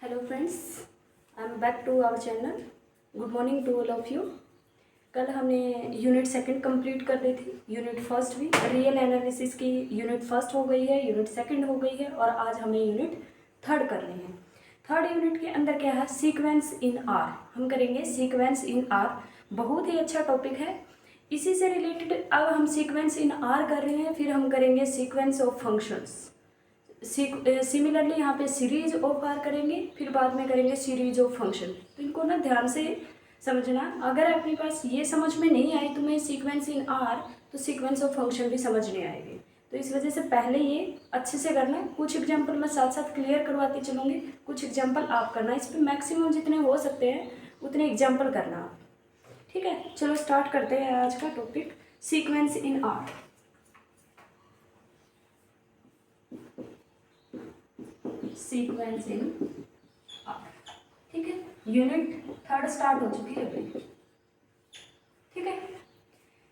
Hello friends, I am back to our channel. Good morning to all of you. कल हमने unit second complete कर ली थी। Unit first भी real analysis की यूनिट फर्स्ट हो गई है, यूनिट सेकंड हो गई है और आज हमें यूनिट थर्ड करनी है। थर्ड यूनिट के अंदर क्या है? Sequence in are. हम करेंगे सीक्वेंस इन आर। बहुत ही अच्छा टॉपिक है। इसी से रिलेटेड अब हम सीक्वेंस इन आर कर रहे हैं, फिर हम करेंगे सीक्वेंस ऑफ फंक्शंस। सिमिलरली यहाँ पे सीरीज ऑफ आर करेंगे, फिर बाद में करेंगे सीरीज ऑफ फंक्शन। तो इनको ना ध्यान से समझना। अगर अपने पास ये समझ में नहीं आई तुम्हें सीक्वेंस इन आर, तो सीक्वेंस ऑफ फंक्शन भी समझ नहीं आएगी। तो इस वजह से पहले ये अच्छे से करना। कुछ एग्जाम्पल मैं साथ साथ क्लियर करवाती चलूँगी, कुछ एग्जाम्पल आप करना। इस पर मैक्सिमम जितने हो सकते हैं उतने एग्जाम्पल करना आप। ठीक है, चलो स्टार्ट करते हैं आज का topic, sequence in are. Sequence in are, ठीक है। यूनिट थर्ड स्टार्ट हो चुकी है अभी, ठीक है।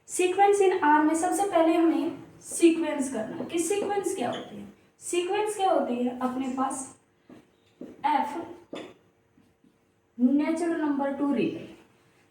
सीक्वेंस इन आर में सबसे पहले हमें सीक्वेंस करना है कि सीक्वेंस क्या होती है। सीक्वेंस क्या होती है? अपने पास F natural number to real.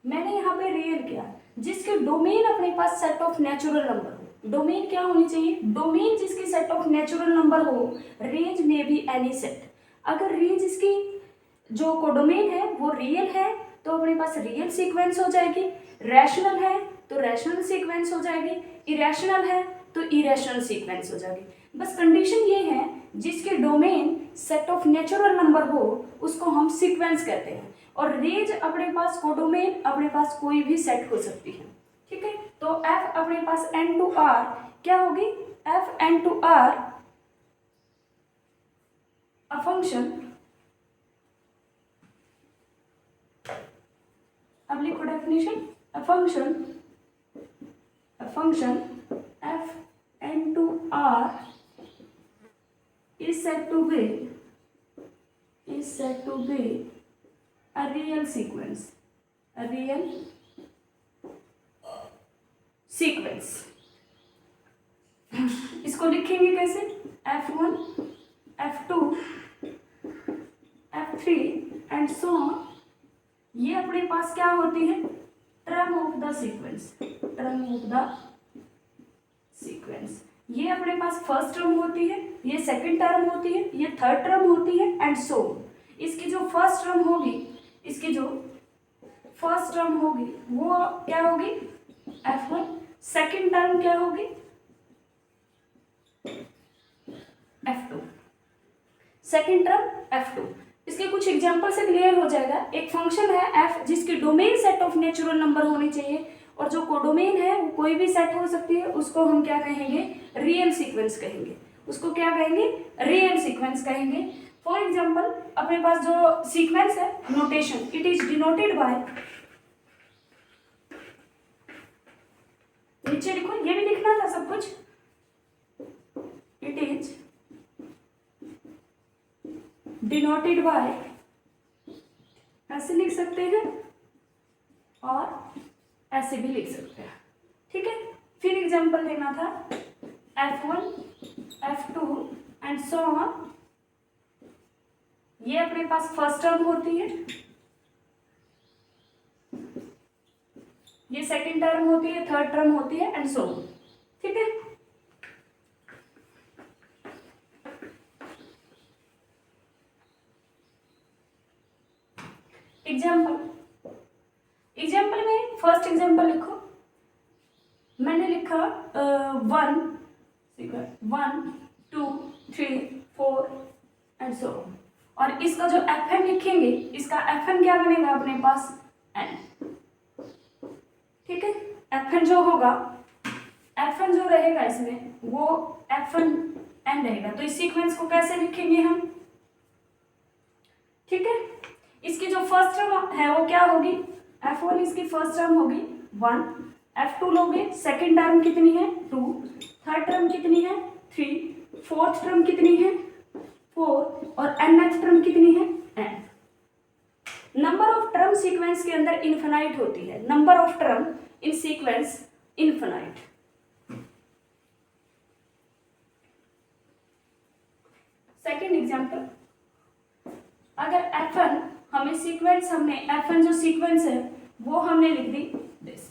मैंने यहाँ पे रियल किया, जिसके डोमेन अपने पास सेट ऑफ नेचुरल नंबर हो। डोमेन क्या होनी चाहिए? डोमेन जिसकी सेट ऑफ नेचुरल नंबर हो। रेंज में भी एनी सेट। अगर रेंज इसकी जो कोडोमेन है वो रियल है तो अपने पास रियल सीक्वेंस हो जाएगी। रैशनल है तो रैशनल सीक्वेंस हो जाएगी। इरेशनल है तो इरेशनल सीक्वेंस हो जाएगी। बस कंडीशन ये है, जिसके domain set of natural number हो उसको हम सीक्वेंस कहते हैं। और रेंज अपने पास कोडोमेन अपने पास कोई भी सेट हो सकती है, ठीक है। तो एफ अपने पास एन टू आर क्या होगी? F N to R a function. अब लिखो definition. A function f N to R is said to be a real sequence. A real sequence. इसको लिखेंगे कैसे? F1, F2, F3 and so on. ये अपने पास क्या होती है? Term of the sequence. Term of the sequence. ये अपने पास फर्स्ट टर्म होती है, ये सेकंड टर्म होती है, ये थर्ड टर्म होती है एंड सो। इसकी जो फर्स्ट टर्म होगी, वो क्या होगी? F1। सेकंड टर्म क्या होगी? F2। Second term F2। इसके कुछ एग्जांपल से क्लियर हो जाएगा। एक फंक्शन है f जिसकी domain set of natural number होनी चाहिए और जो कोडोमेन है वो कोई भी सेट हो सकती है। उसको हम क्या कहेंगे? रियल सीक्वेंस कहेंगे। उसको क्या कहेंगे? रियल सीक्वेंस कहेंगे। फॉर एग्जांपल अपने पास जो सीक्वेंस है, notation, it is denoted by, नीचे लिखो, ये भी लिखना था सब कुछ। इट इज डिनोटेड बाय, ऐसे लिख सकते हैं और ऐसे भी लिख सकते हैं, ठीक है। फिर एग्जांपल देना था F1, F2 and so on. ये अपने पास फर्स्ट टर्म होती है, ये सेकंड टर्म होती है, थर्ड टर्म होती है एंड सो ऑन, ठीक है। एग्जाम्पल में फर्स्ट एग्जाम्पल लिखो। मैंने लिखा 1, 2, 3, 4 एंड सो ऑन। और इसका जो Fn लिखेंगे, इसका Fn क्या बनेगा अपने पास? n, ठीक है। Fn जो होगा, Fn जो रहेगा इसमें वो Fn n रहेगा। तो इस सीक्वेंस को कैसे लिखेंगे हम? ठीक है। इसकी जो फर्स्ट टर्म है वो क्या होगी? F1 इसकी फर्स्ट टर्म होगी 1, F2 लोगे, सेकंड टर्म कितनी है? 2, थर्ड टर्म कितनी है? 3, फोर्थ टर्म कितनी है? 4 और nth टर्म कितनी है? n। Number of term sequence के अंदर इनफिनाइट होती है। Number of term in sequence infinite. Second example, अगर F1 हमें सीक्वेंस, हमने F1 जो सीक्वेंस है वो हमने लिख दी दिस।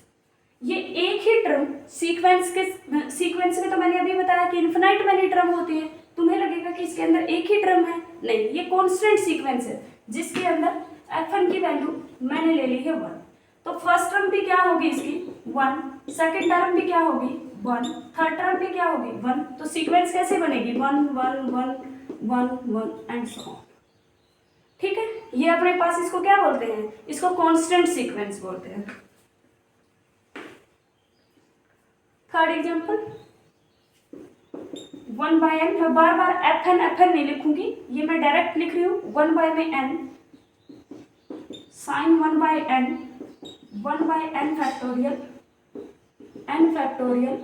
ये एक ही टर्म सीक्वेंस में तो मैंने अभी बताया कि इन्फिनाइट मैनी टर्म होती है, तुम्हें लगेगा कि इसके अंदर एक ही टर्म है, नहीं, ये कांस्टेंट सीक्वेंस है जिसके अंदर F1 की वैल्यू मैंने ले ली है 1। तो फर्स्ट टर्म भी क्या होगी इसकी 1, सेकेंड टर्म भी क्या होगी 1, थर्ड टर्म भी क्या होगी 1। तो सीक्वेंस कैसे बनेगी 1 1 1 1 1 एंड सो ऑन। ठीक है, ये अपने पास इसको क्या बोलते हैं, इसको कांस्टेंट सीक्वेंस बोलते हैं। थर्ड एग्जांपल 1/n, मैं बार बार FN नहीं लिखूंगी, ये मैं डायरेक्ट लिख रही हूँ 1 में n sin 1/n 1/n factorial n factorial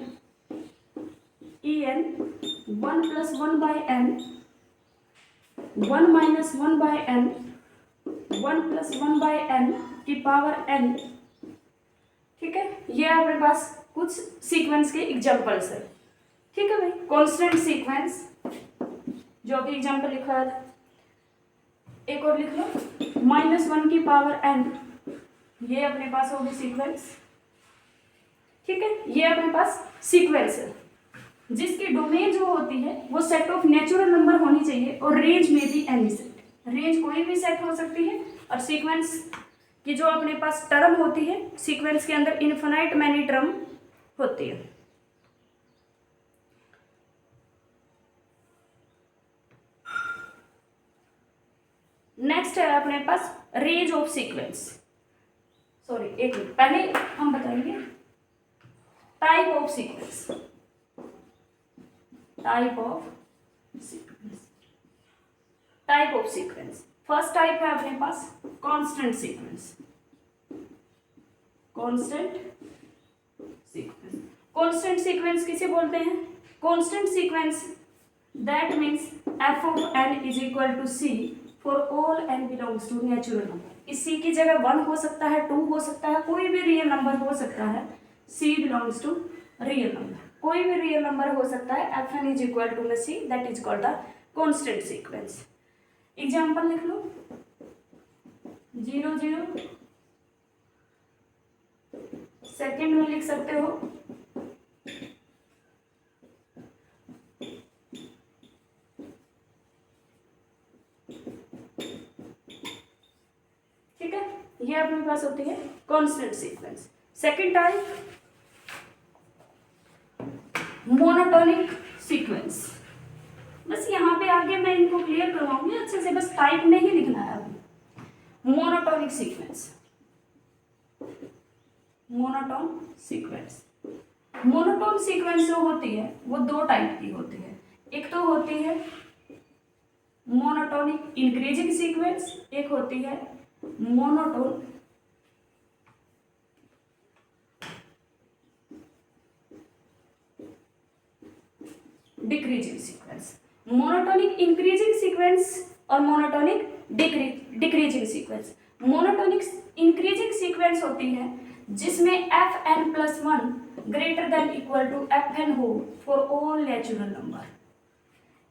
en 1 + 1/n 1 - 1/n 1 + 1/n की पावर n। ठीक है, ये आपके पास कुछ सीक्वेंस के एग्जांपल्स है। ठीक है भाई, कांस्टेंट सीक्वेंस जो अभी एग्जांपल लिखा था, एक और लिख लो -1 की पावर n, ये अपने पास होगी सीक्वेंस। ठीक है, ये अपने पास सीक्वेंस है जिसकी डोमेन जो होती है वो सेट ऑफ नेचुरल नंबर होनी चाहिए और रेंज में भी एनी सेट, रेंज कोई भी सेट हो सकती है। और सीक्वेंस की जो अपने पास टर्म होती है, सीक्वेंस के अंदर इनफिनाइट मैनी टर्म होती है। नेक्स्ट है अपने पास रेंज ऑफ सीक्वेंस। सॉरी, एक मिनट, पहले हम बताएंगे type of sequence. Type of sequence, type of sequence. First type है अपने पास constant sequence. Constant sequence, constant sequence किसे बोलते हैं, constant sequence that means f of n is equal to c for all n belongs to natural number. इस c की जगह 1 हो सकता है, 2 हो सकता है, कोई भी रियल नंबर हो सकता है। c belongs to real number, कोई भी रियल नंबर हो सकता है। fn is equal to c, that is called the constant sequence। Example लिख लो 0 0, सेकेंड में लिख सकते हो ये अपने पास होती है constant sequence. Second type monotonic sequence. बस यहाँ पे आगे मैं इनको क्लियर करवाऊंगी अच्छे से, बस टाइप में ही लिखना है अभी। Monotonic sequence, monotone sequence. Monotone sequence जो होती है वो दो टाइप की होती है। एक तो होती है मोनोटोनिक इंक्रीजिंग सीक्वेंस, एक होती है monotone decreasing sequence. Monotonic increasing sequence और monotonic decreasing sequence. Monotonic increasing sequence होती है जिसमें fn+1 greater than equal to fn हो for all natural number.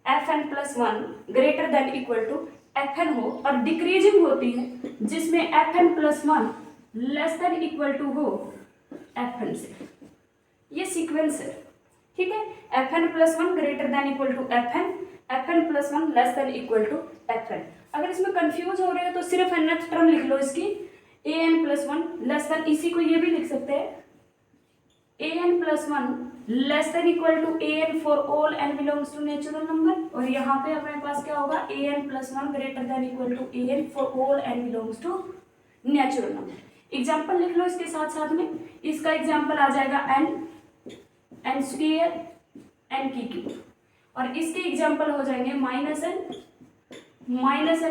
fn+1 greater than equal to fn हो, और डिक्रीजिंग होती है जिसमें fn+1 less than equal to हो fn से। ये सीक्वेंस है, ठीक है। fn+1 greater than equal to fn, fn+1 less than equal to fn। अगर इसमें कंफ्यूज हो रहे हो तो सिर्फ nth टर्म लिख लो इसकी, an+1 लेस देन, इसी को ये भी लिख सकते हैं an+1 less than equal to an for all n belongs to natural number, और यहाँ पे अपने पास क्या होगा an+1 greater than equal to an for all n belongs to natural number. Example लिख लो इसके साथ साथ में। इसका एग्जाम्पल आ जाएगा n स्क्वायर n की क्यूब, और इसके एग्जाम्पल हो जाएंगे -n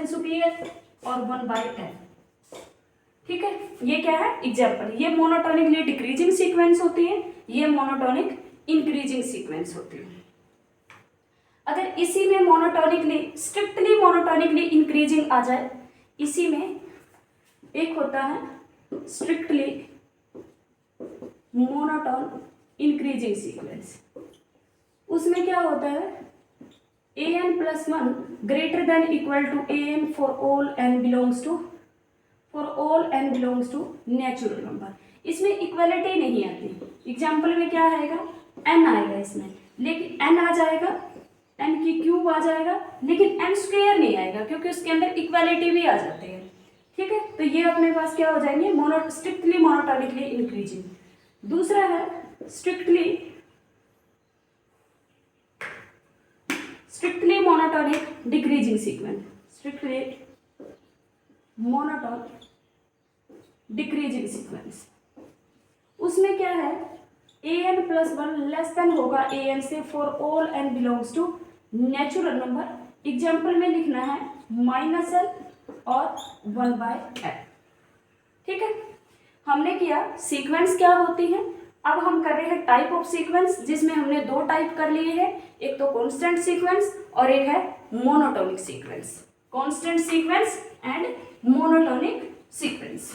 स्क्वायर और 1/n। ठीक है, ये क्या है एग्जाम्पल। ये मोनोटोनिकली डिक्रीजिंग सीक्वेंस होती है, ये मोनोटोनिक इंक्रीजिंग सीक्वेंस होती है। अगर इसी में मोनोटोनिकली स्ट्रिक्टली मोनोटोनिकली इंक्रीजिंग आ जाए, इसी में एक होता है स्ट्रिक्टली मोनोटोन इंक्रीजिंग सीक्वेंस। उसमें क्या होता है an+1 greater than equal to an for all n belongs to natural number. इसमें इक्वलिटी नहीं आती। एग्जाम्पल में क्या आएगा, n आएगा इसमें, लेकिन n आ जाएगा, n की क्यूब आ जाएगा, लेकिन n स्क्वायर नहीं आएगा क्योंकि उसके अंदर इक्वलिटी भी आ जाती है। ठीक है, तो ये अपने पास क्या हो जाएंगे, स्ट्रिक्टली मोनोटोनिकली इंक्रीजिंग। दूसरा है strictly monotonic decreasing sequence. Strictly monotonic decreasing sequence, उसमें क्या है, an+1 लेस देन होगा an से for all n belongs to natural number. Example में लिखना है -l और 1/n। ठीक है, हमने किया सीक्वेंस क्या होती है। अब हम कर रहे हैं टाइप ऑफ सीक्वेंस, जिसमें हमने दो टाइप कर लिए हैं, एक तो कांस्टेंट सीक्वेंस और एक है monotonic sequence. Constant sequence and monotonic sequence.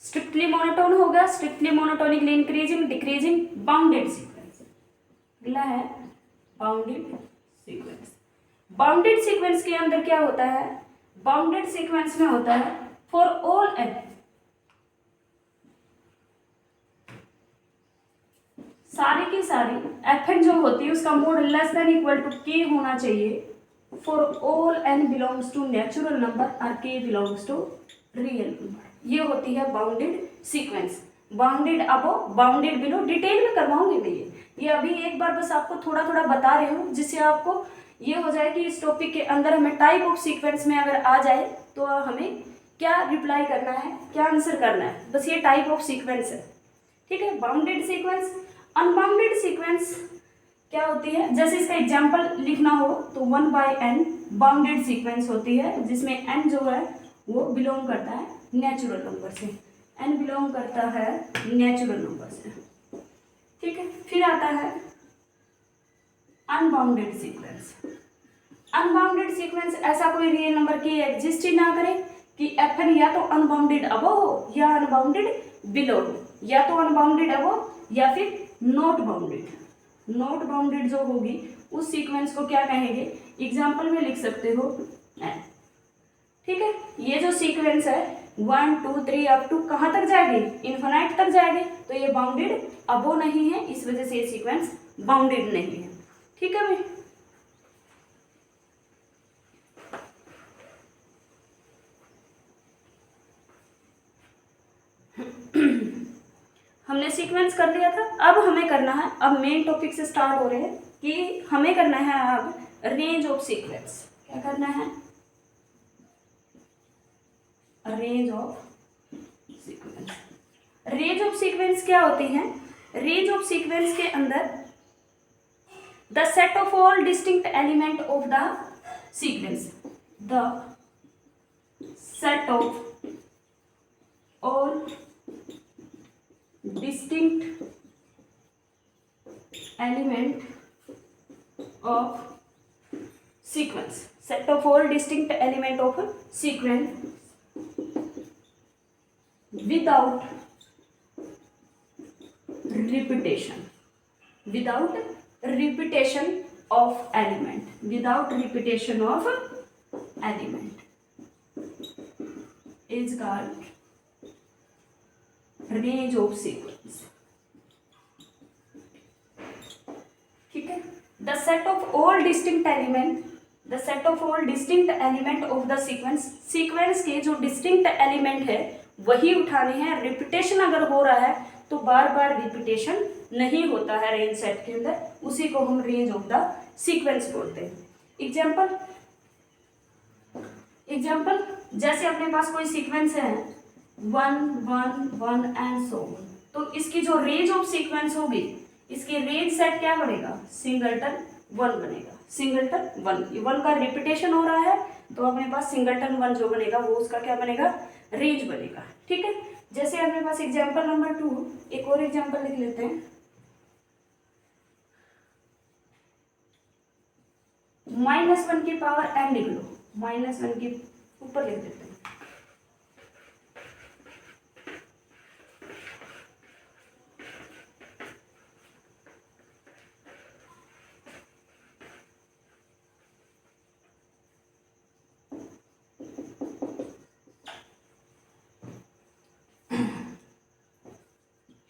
Strictly monotone होगा, strictly monotonically increasing, decreasing, bounded sequence. अगला है बाउंडेड सीक्वेंस। बाउंडेड सीक्वेंस के अंदर क्या होता है, बाउंडेड सीक्वेंस में होता है फॉर ऑल n, सारी की सारी fn जो होती है उसका mod less than equal to k होना चाहिए for all n belongs to natural number और k belongs to real number. ये होती है bounded sequence. Bounded above, bounded below, detail में करवाऊंगी मैं ये अभी एक बार बस आपको थोड़ा थोड़ा बता रही हूँ, जिससे आपको ये हो जाए कि इस टॉपिक के अंदर हमें टाइप ऑफ सीक्वेंस में अगर आ जाए तो हमें क्या रिप्लाई करना है, क्या आंसर करना है, बस ये टाइप ऑफ सीक्वेंस है। ठीक है, बाउंडेड सीक्वेंस। अनबाउंडेड सीक्वेंस क्या होती है, जैसे इसका एग्जाम्पल लिखना हो तो 1/n बाउंडेड सीक्वेंस होती है, जिसमें n जो है वो बिलोंग करता है नेचुरल नंबर से, n बिलोंग करता है नेचुरल नंबर से। ठीक है, फिर आता है अनबाउंडेड सीक्वेंस। अनबाउंडेड सीक्वेंस ऐसा कोई रियल नंबर की एग्जिस्ट ही ना करे कि fn या तो अनबाउंडेड अबव हो या अनबाउंडेड बिलो हो, या तो अनबाउंडेड अबव या फिर नॉट बाउंडेड। नॉट बाउंडेड जो होगी उस सीक्वेंस को क्या कहेंगे, एग्जाम्पल में लिख सकते हो n। ठीक है, ये जो सीक्वेंस है 1 2 3 अप टू कहाँ तक जाएगी, इन्फिनाइट तक जाएगी, तो ये बाउंडेड अबो नहीं है, इस वजह से ये सीक्वेंस बाउंडेड नहीं है। ठीक है भाई, हमने सीक्वेंस कर लिया था। अब हमें करना है, अब मेन टॉपिक से स्टार्ट हो रहे हैं कि हमें करना है अब रेंज ऑफ सीक्वेंस। क्या करना है, range of sequence. Range of sequence क्या होती है, रेंज ऑफ सीक्वेंस के अंदर the set of all distinct element of the sequence, the set of all distinct element of sequence, set of all distinct element of sequence without repetition, without repetition of element, without repetition of element is called range of sequence. ठीक है, the set of all distinct element, the set of all distinct element of the sequence, sequence के जो distinct element है वही उठाने हैं। Repetition अगर हो रहा है तो बार बार रिपीटेशन नहीं होता है रेंज सेट के अंदर, उसी को हम रेंज ऑफ द सीक्वेंस बोलते हैं। एग्जाम्पल, जैसे अपने पास कोई सीक्वेंस है 1 1 1 एंड सो ऑन, तो इसकी जो रेंज ऑफ सीक्वेंस होगी, इसकी रेंज सेट क्या बनेगा, सिंगलटन 1 बनेगा। सिंगलटन 1, ये 1 का रिपीटेशन हो रहा है तो अपने पास सिंगलटन 1 जो बनेगा वो उसका क्या बनेगा, रेंज बनेगा। ठीक है, जैसे अपने पास एग्जाम्पल नंबर 2, एक और एग्जाम्पल लिख लेते हैं। -1 की पावर n लिख लो, -1 की ऊपर लिख देते हैं।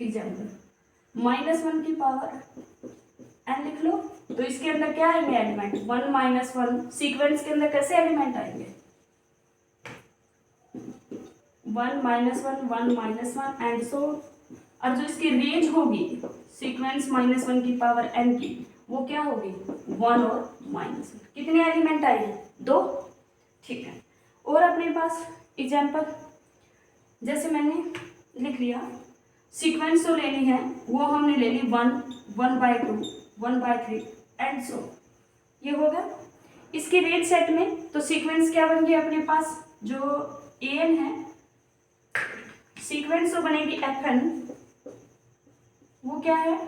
एग्जाम्पल, -1 की पावर n लिख लो। तो इसके अंदर क्या आएंगे एलिमेंट, 1 -1। सीक्वेंस के अंदर कैसे एलिमेंट आएंगे, 1 -1 1 -1 एंड सो। और जो इसकी रेंज होगी सीक्वेंस -1 की पावर n की, वो क्या होगी, 1 और -1। कितने एलिमेंट आए हैं, 2। ठीक है। और अपने पास एग्जाम्पल, जैसे मैंने लिख लिया, सीक्वेंस जो लेनी है वो हमने ले ली 1 1/2 1/3 एंड सो, ये हो गया। इसकी रेंज सेट में तो सीक्वेंस क्या बन गई अपने पास, जो an है, सीक्वेंस जो बनेगी fn, वो क्या है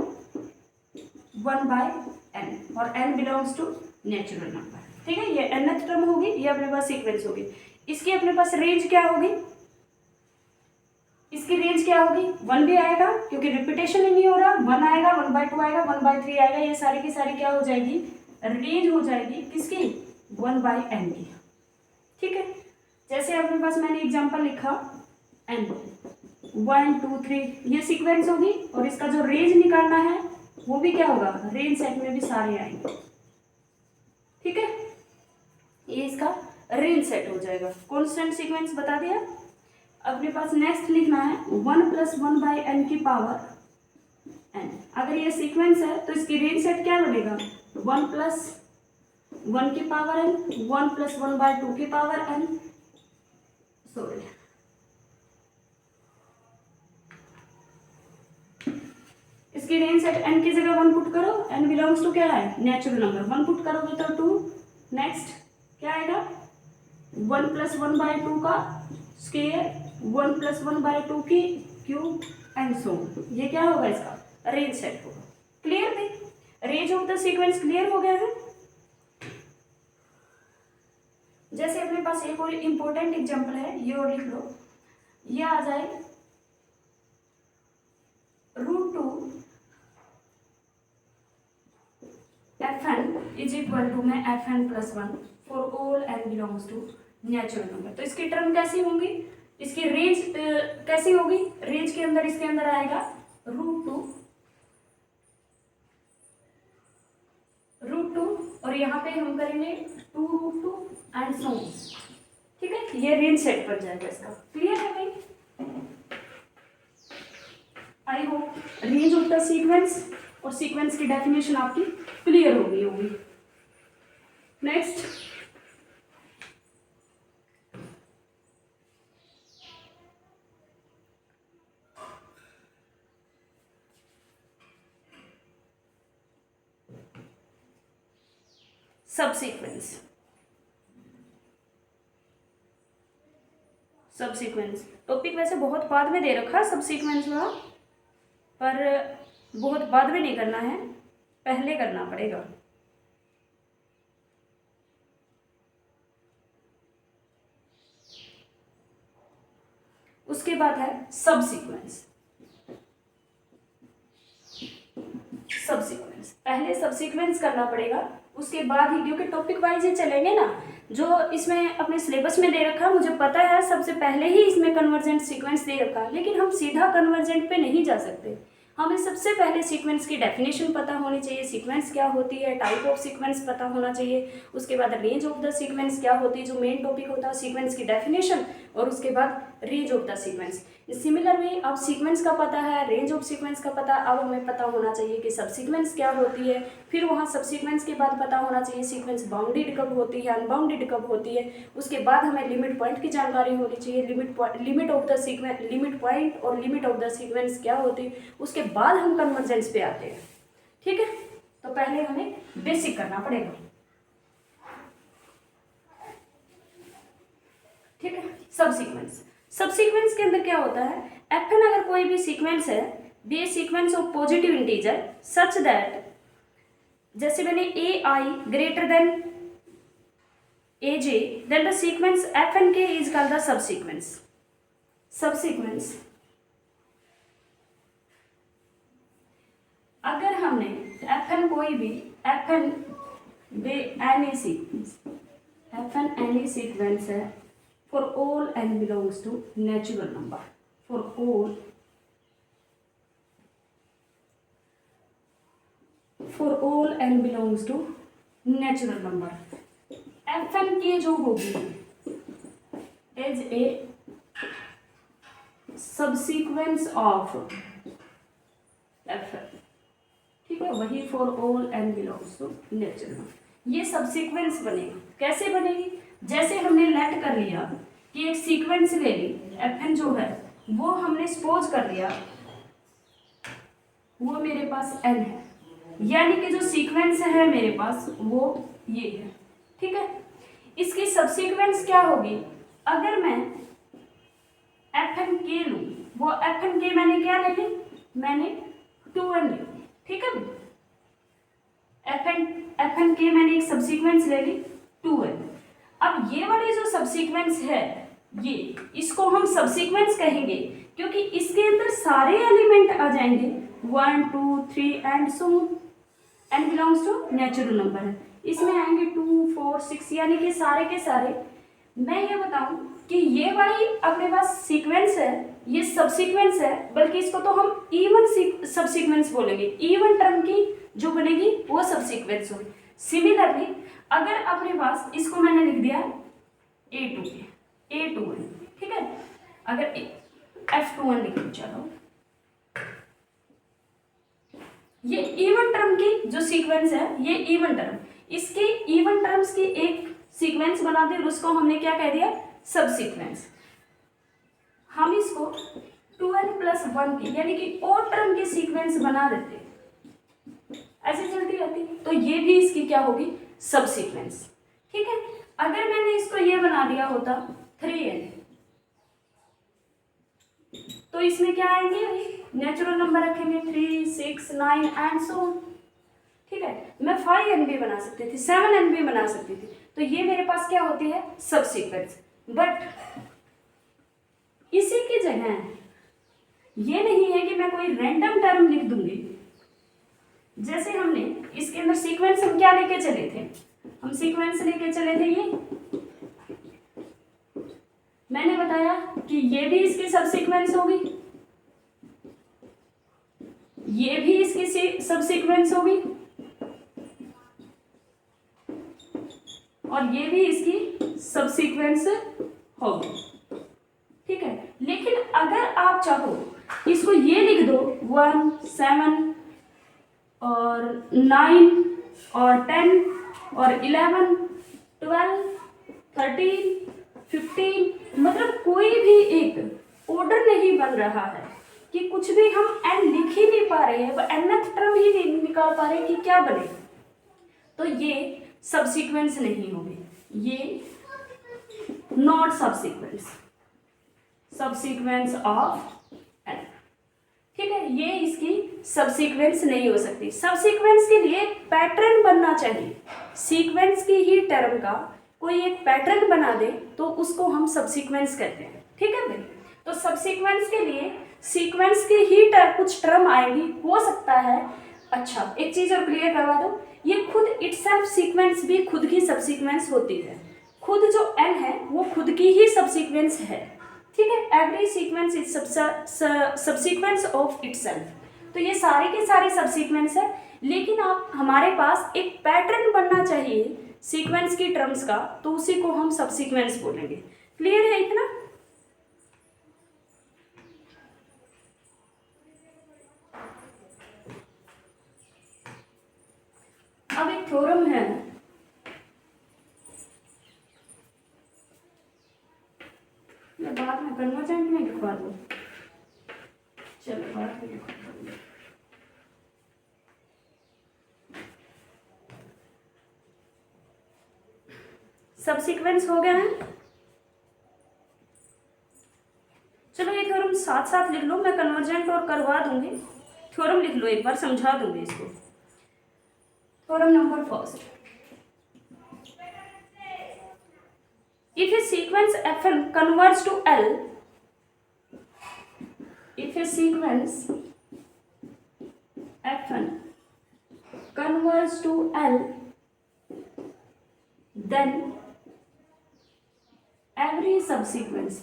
1/n, और n belongs to natural number. ठीक है, ये nth टर्म होगी, ये अपने पास सीक्वेंस होगी। इसकी अपने पास रेंज क्या होगी, इसकी रेंज क्या होगी, 1 भी आएगा क्योंकि रिपीटेशन ही नहीं हो रहा, 1 आएगा, 1/2 आएगा, 1/3 आएगा, ये सारी की सारी क्या हो जाएगी, रेंज हो जाएगी किसकी, 1/n की। ठीक है, जैसे अपने पास मैंने एग्जांपल लिखा n 1 2 3, ये सीक्वेंस होगी, और इसका जो रेंज निकालना है वो भी क्या होगा, रेंज सेट में भी सारे आएंगे। ठीक है, ये इसका रेंज सेट हो जाएगा। कॉन्स्टेंट सीक्वेंस बता दिया। अपने पास नेक्स्ट लिखना है 1 + 1/n की पावर n। अगर ये सीक्वेंस है तो इसकी रेंज सेट क्या बनेगा, 1 + 1 की पावर n, 1 + 1/2 की पावर n, सॉरी, इसकी रेंज सेट n की जगह 1 पुट करो, n बिलोंग्स टू क्या है, नेचुरल नंबर, 1 पुट करोगे तो 2। नेक्स्ट क्या आएगा, 1 + 1/2 का स्क्वायर, 1 + 1/2 की क्यूब एंड सो। ये क्या होगा, इसका रेंज सेट होगा। क्लियर थी, range of the sequence clear हो गया है। जैसे अपने पास एक और इंपॉर्टेंट एग्जांपल है, ये और लिख लो, ये आ जाए √2 fn = में fn + 1 for all n belongs to natural number. तो इसकी टर्म कैसी होंगी, इसकी रेंज कैसी होगी, रेंज के अंदर इसके अंदर आएगा √2 और यहाँ पे हम करेंगे 2√2 एंड सो। ठीक है, ये रेंज सेट बन जाएगा इसका। क्लियर है भाई, I hope range of the sequence और सीक्वेंस की डेफिनेशन आपकी क्लियर हो गई होगी। Next, subsequence. सबसीक्वेंस टॉपिक वैसे बहुत बाद में दे रखा है सबसीक्वेंस का, पर बहुत बाद में नहीं करना है, पहले करना पड़ेगा। उसके बाद है सबसीक्वेंस। सबसीक्वेंस पहले सबसीक्वेंस करना पड़ेगा, उसके बाद ही, क्योंकि टॉपिक वाइज ही चलेंगे ना, जो इसमें अपने सिलेबस में दे रखा, मुझे पता है सबसे पहले ही इसमें कन्वर्जेंट सीक्वेंस दे रखा, लेकिन हम सीधा कन्वर्जेंट पे नहीं जा सकते। हमें सबसे पहले सीक्वेंस की डेफिनेशन पता होनी चाहिए, सीक्वेंस क्या होती है, टाइप ऑफ सीक्वेंस पता होना चाहिए, उसके बाद रेंज ऑफ द सीक्वेंस क्या होती है, जो मेन टॉपिक होता है सीक्वेंस की डेफिनेशन, और उसके बाद range of the sequence. Similar way अब सीक्वेंस का पता है, रेंज ऑफ सीक्वेंस का पता, अब हमें पता होना चाहिए कि सब सीक्वेंस क्या होती है, फिर वहाँ सब सीक्वेंस के बाद पता होना चाहिए सीक्वेंस बाउंडेड कब होती है, अनबाउंडेड कब होती है, उसके बाद हमें लिमिट पॉइंट की जानकारी होनी चाहिए, limit of the sequence, limit point और लिमिट ऑफ द सीक्वेंस क्या होती है, उसके बाद हम कन्वर्जेंस पे आते हैं। ठीक है, तो पहले हमें बेसिक करना पड़ेगा। ठीक है, सब सीक्वेंस के अंदर क्या होता है, fn अगर कोई भी सीक्वेंस है, be a sequence of positive integer such that, जैसे मैंने ai greater than AJ, then the sequence F and K is called the subsequence. Subsequence. अगर हमने FN कोई भी FN any sequence है for all n belongs to natural number. For all n belongs to natural number. FN की जो होगी is a subsequence of FN. ठीक है, वही for all n belongs to natural, ये सबसीक्वेंस बनेगा। कैसे बनेगी? जैसे हमने लेट कर लिया कि एक सीक्वेंस ले ली, एफएन जो है वो हमने सपोज कर लिया वो मेरे पास एन है, यानी कि जो सीक्वेंस है मेरे पास वो ये है। ठीक है, इसकी सबसीक्वेंस क्या होगी? अगर मैं एफएन के लूँ, वो एफएन के मैंने क्या ले ली? मैंने 2n ली। ठीक है, एफएन के मैंने एक सबसीक्वेंस ले ली 2n। अब ये वाली जो सबसीक्वेंस है ये, इसको हम सबसीक्वेंस कहेंगे क्योंकि इसके अंदर सारे एलिमेंट आ जाएंगे 1 2 3 and so n belongs to natural number है, इसमें आएंगे 2 4 6, यानी कि सारे के सारे। मैं ये बताऊं कि ये वाली अपने पास सीक्वेंस है, ये सबसीक्वेंस है, बल्कि इसको तो हम इवन सबसीक्वेंस बोलेंगे। इवन टर्म की जो बनेगी वो सबसीक्वेंस होगी। सिमिलरली अगर अपने पास इसको मैंने लिख दिया A2n, ठीक है, अगर F2n लिख दूं, चलो ये इवन टर्म की जो सीक्वेंस है, ये इवन टर्म, इसके इवन टर्म्स की एक सीक्वेंस बना दी और उसको हमने क्या कह दिया? सब सीक्वेंस। हम इसको 2n+1 की यानी कि ओड टर्म की सीक्वेंस बना देते, ऐसे चलती रहती, तो ये भी इसकी क्या होगी? सब सीक्वेंस। ठीक है, अगर मैंने इसको ये बना दिया होता 3n, तो इसमें क्या आएंगे? नेचुरल नंबर रखेंगे 3 6 9 एंड सो। ठीक है, मैं 5n भी बना सकती थी, 7n भी बना सकती थी, तो ये मेरे पास क्या होती है? सब सीक्वेंस। बट इसी की जगह ये नहीं है कि मैं कोई रैंडम टर्म लिख दूंगी। जैसे हमने इसके अंदर सीक्वेंस हम क्या लेके चले थे? हम सीक्वेंस लेके चले थे ये, मैंने बताया कि ये भी इसकी सब सीक्वेंस होगी, ये भी इसकी सब सीक्वेंस होगी, और ये भी इसकी सब सीक्वेंस होगी। ठीक है, लेकिन अगर आप चाहो इसको ये लिख दो 1 7 और 9 और 10 और 11 12 13 15, मतलब कोई भी एक ऑर्डर नहीं बन रहा है कि कुछ भी हम एन लिख ही नहीं पा रहे हैं, एनथ टर्म ही नहीं निकाल पा रहे कि क्या बने, तो ये सबसीक्वेंस नहीं होगी, ये not subsequence, subsequence of n. ठीक है, ये इसकी सबसीक्वेंस नहीं हो सकती। सबसीक्वेंस के लिए पैटर्न बनना चाहिए, सीक्वेंस की ही टर्म का कोई एक पैटर्न बना दे तो उसको हम सबसीक्वेंस कहते हैं। ठीक है भाई, तो सबसीक्वेंस के लिए सीक्वेंस के ही कुछ टर्म आएगी, हो सकता है। अच्छा, एक चीज और क्लियर करवा दो, ये खुद इटसेल्फ सीक्वेंस भी खुद की सबसीक्वेंस होती है, खुद जो एन है वो खुद की ही सबसीक्वेंस है। ठीक है, every sequence is subsequence of itself. तो ये सारे के सारे सबसीक्वेंस है, लेकिन आप हमारे पास एक पैटर्न बनना चाहिए सीक्वेंस की टर्म्स का, तो उसी को हम सबसीक्वेंस बोलेंगे। क्लियर है इतना? अब एक थ्योरम है, मैं बाद में कन्वर्जेंट में लिखवा दूँ, चलो बाद में लिखवा दूँ। सबसीक्वेंस हो गया है, चलो ये थ्योरम साथ साथ लिख लो, मैं कन्वर्जेंट और करवा दूंगी। थ्योरम लिख लो, एक बार समझा दूंगी इसको। Theorem number first, if a sequence fn converts to L, if a sequence fn converts to L, then every subsequence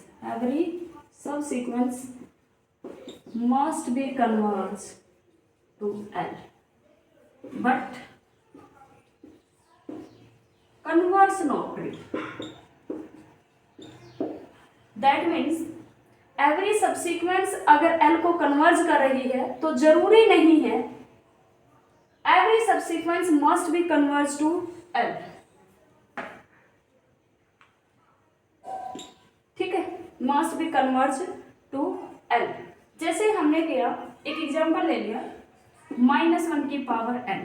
must be converged to L, but converge not to. That means every subsequence अगर L को converge कर रही है तो जरूरी नहीं है every subsequence must be converged to L. ठीक है, must be converged to L. जैसे हमने किया, एक एग्जांपल ले लिया, -1 की power n,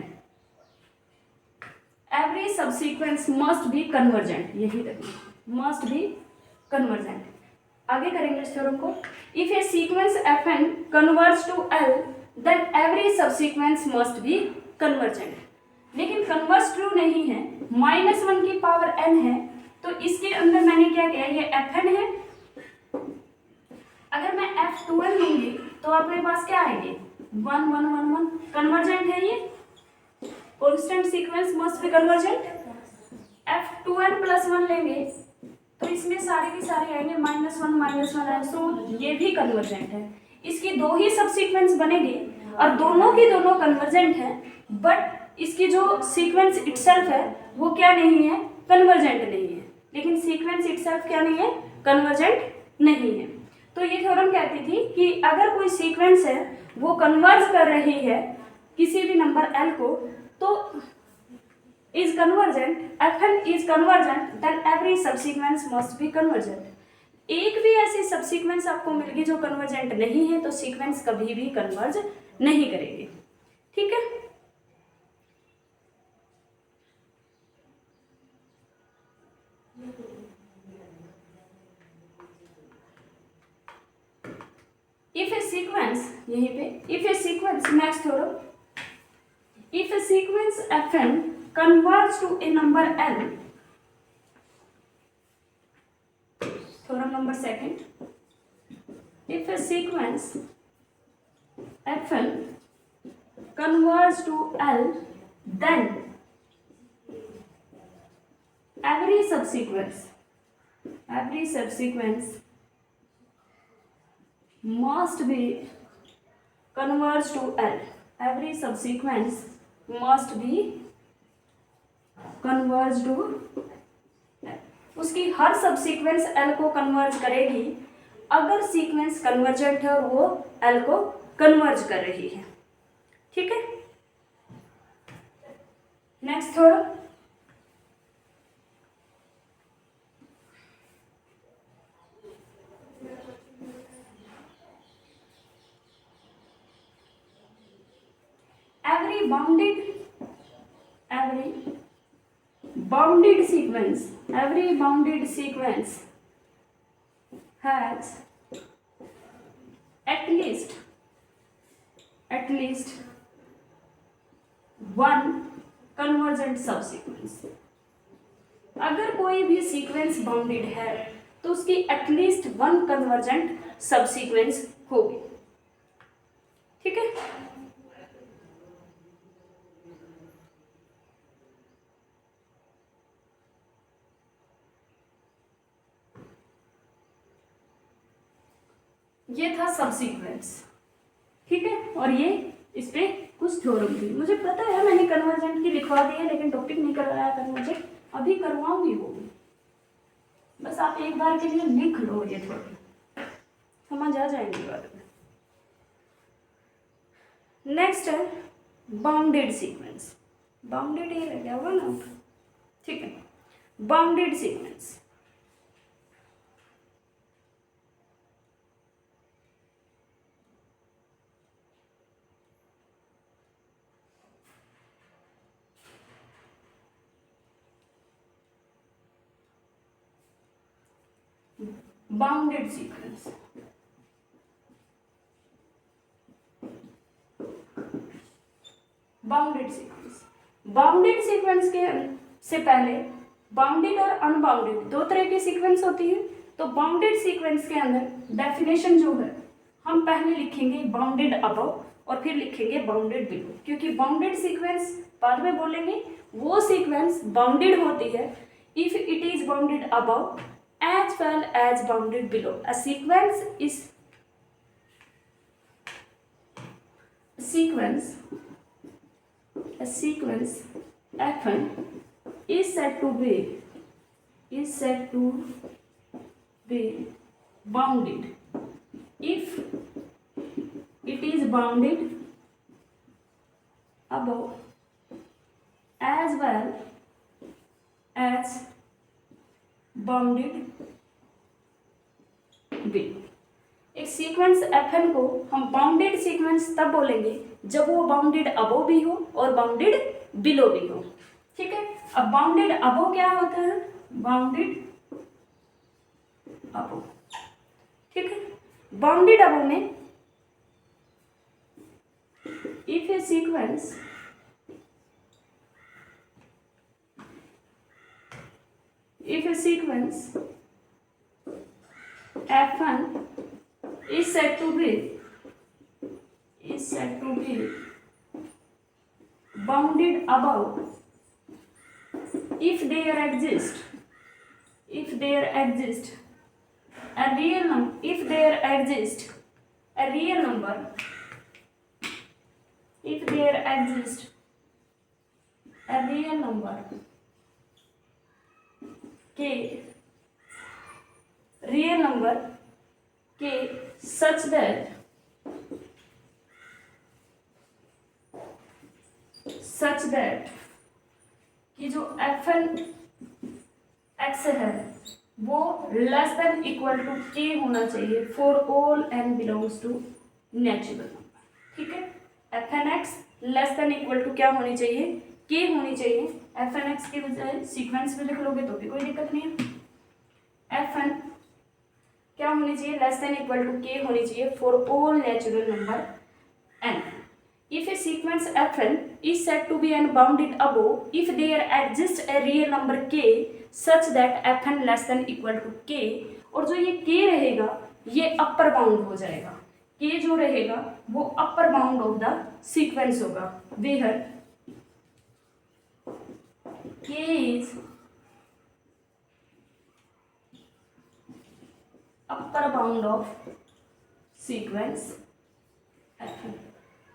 every subsequence must be convergent, यही रखना, must be convergent. आगे करेंगे इस थ्योरम को. If a sequence fn converges to L, then every subsequence must be convergent. लेकिन converge true नहीं है, -1 की पावर n है, तो इसके अंदर मैंने क्या किया, ये fn है, अगर मैं f2n लूंगी तो अपने पास क्या आएंगे, 1 1 1 1, कन्वर्जेंट है ये, constant sequence must be convergent. f2n + 1 लेंगे तो इसमें सारे की सारे आएंगे -1 सो ये भी कन्वर्जेंट है. इसकी दो ही सब सीक्वेंस बनेगी और दोनों की दोनों कन्वर्जेंट है, बट इसकी जो सीक्वेंस इटसेल्फ है वो क्या नहीं है, कन्वर्जेंट नहीं है. लेकिन सीक्वेंस इटसेल्फ क्या नहीं है, कन्वर्जेंट नहीं है. तो ये थ्योरम कहती थी कि अगर कोई सीक्वेंस है वो कन्वर्ज कर रही है किसी भी नंबर L को, तो is convergent, fn is convergent, then every subsequence must be convergent. एक भी ऐसी सबसीक्वेंस आपको मिल गई जो कन्वर्जेंट नहीं है तो सीक्वेंस कभी भी कन्वर्ज नहीं करेगी. ठीक है, if a sequence, यहीं पे if a sequence, next theorem, if a sequence fn converge to a number L, theorem number second, if a sequence fn converge to L, then every subsequence must be converged to L, every subsequence must be converge to, उसकी हर subsequence L को converge करेगी अगर sequence convergent है और वो L को converge कर रही है. ठीक है, next theorem, every bounded sequence has at least one convergent subsequence. अगर कोई भी सीक्वेंस बाउंडेड है तो उसकी एटलीस्ट वन कन्वर्जेंट सबसीक्वेंस होगी. ठीक है, ये था सबसीक्वेंस. ठीक है, और ये इस पे कुछ थ्योरम थी. मुझे पता है मैंने कन्वर्जेंट की लिखवा दी है लेकिन टॉपिक नहीं करवाया कन्वर्जेंट, अभी करवाऊंगी वो, बस आप एक बार के लिए लिख लो, ये थोड़ी समझ आ जाएंगी बाद में. नेक्स्ट है बाउंडेड सीक्वेंस. बाउंडेड ये लग गया होगा ना. ठीक है, bounded sequence, bounded sequence, bounded sequence के से पहले बाउंडेड और अनबाउंडेड दो तरह की सीक्वेंस होती है। तो बाउंडेड सीक्वेंस के अंदर डेफिनेशन जो है हम पहले लिखेंगे बाउंडेड अबव और फिर लिखेंगे बाउंडेड बिलो, क्योंकि बाउंडेड सीक्वेंस बाद में बोलेंगे वो सीक्वेंस बाउंडेड होती है if it is bounded above as well as bounded below. A sequence Fn is said to be bounded if it is bounded above as well as bounded below. एक sequence Fn को हम bounded sequence तब बोलेंगे जब वो bounded above भी हो और बाउंडेड बिलो भी हो। ठीक है, अब बाउंडेड अबव क्या होता है? बाउंडेड अबव, ठीक है, बाउंडेड अबव में if A sequence Fn is said to be bounded above if there exists a real number k such that कि जो Fn x है वो less than equal to k होना चाहिए for all n belongs to natural number. ठीक है, Fn x less than equal to क्या होनी चाहिए? k होनी चाहिए। Fn x की बजाय सीक्वेंस में लिख लोगे तो भी कोई दिक्कत नहीं है। Fn क्या होनी चाहिए? Less than equal to k होनी चाहिए for all natural number n। If a sequence Fn is said to be unbounded above if there exists a real number k such that Fn less than equal to k, और जो ये k रहेगा ये upper bound हो जाएगा। k जो रहेगा वो upper bound of the sequence होगा, where k is upper bound of sequence Fn।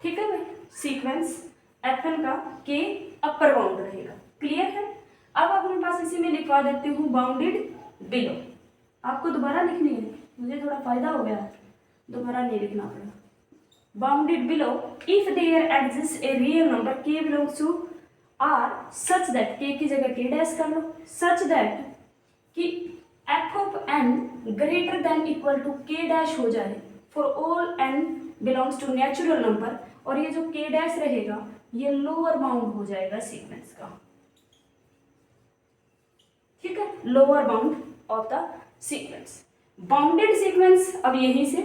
ठीक है भाई, सीक्वेंस Fn का k अपर बाउंड रहेगा। क्लियर है? अब अपने पास इसी में लिखवा देती हूँ बाउंडेड बिलो। आपको दोबारा लिखनी है, मुझे थोड़ा फायदा हो गया, दोबारा नहीं लिखना पड़ेगा। Bounded below if there exist a real number k belongs to R such that, k की जगह k डैश कर लो, सच दैट कि f of n greater than equal to k dash हो जाए for all n belongs to natural number, और ये जो k डैश रहेगा ये लोअर बाउंड हो जाएगा सीक्वेंस का। ठीक है, lower bound of the sequence. Bounded sequence, अब यहीं से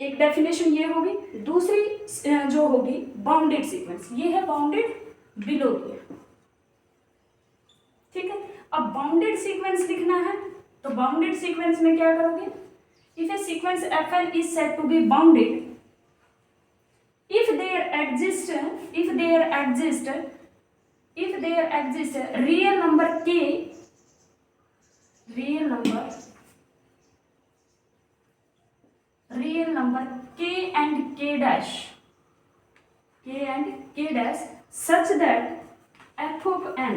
एक डेफिनेशन ये होगी, दूसरी जो होगी बाउंडेड सीक्वेंस, ये है बाउंडेड बिलो की। ठीक है, अब बाउंडेड सीक्वेंस लिखना है तो बाउंडेड सीक्वेंस में क्या करोगे? If a sequence Fn is said to be bounded if there exists real number k and k dash such that f of n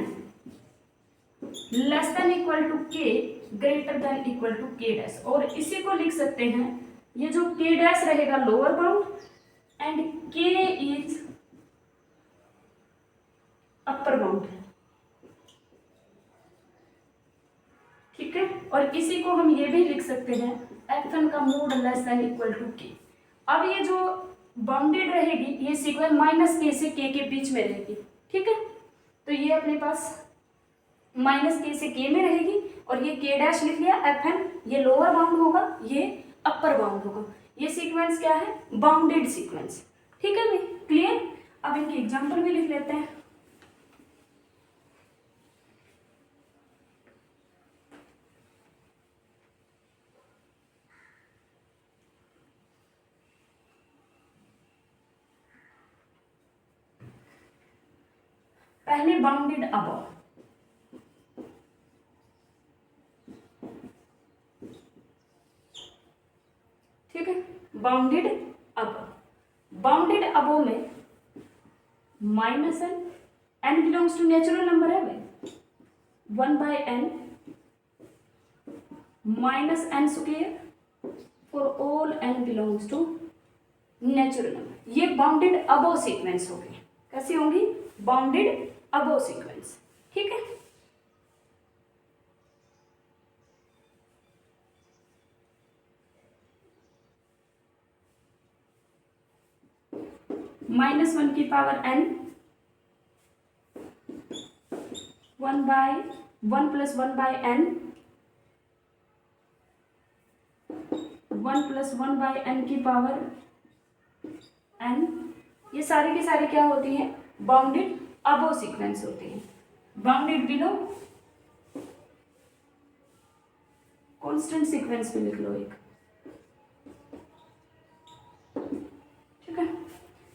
less than equal to k greater than equal to k dash, और इसी को लिख सकते हैं, ये जो k dash रहेगा lower bound and k is upper bound. ठीक है, और इसी को हम ये भी लिख सकते हैं Fn का mod less than equal to k। अब ये जो बाउंडेड रहेगी ये सीक्वेंस माइनस k से k के बीच में रहेगी। ठीक है, तो ये अपने पास माइनस k से k में रहेगी, और ये k डैश लिख लिया Fn, ये लोअर बाउंड होगा, ये अपर बाउंड होगा। ये सीक्वेंस क्या है? Bounded sequence. ठीक है भाई, क्लियर? अब इनके एग्जांपल भी लिख लेते हैं। पहले बाउंडेड अबव, ठीक है, बाउंडेड अबव, बाउंडेड अबव में minus n, n belongs to natural number है भाई, 1/n minus n square for all n belongs to natural number. ये बाउंडेड अबव सीक्वेंस होगी। कैसी होंगी? बाउंडेड अबव सीक्वेंस, ठीक है। -1 की पावर n, 1 + 1/n, 1 + 1/n की पावर n, ये सारी की सारी क्या होती है? बाउंडेड अबव सीक्वेंस होती है। बाउंडेड बिलो कांस्टेंट सीक्वेंस में लिख लो एक, ठीक है।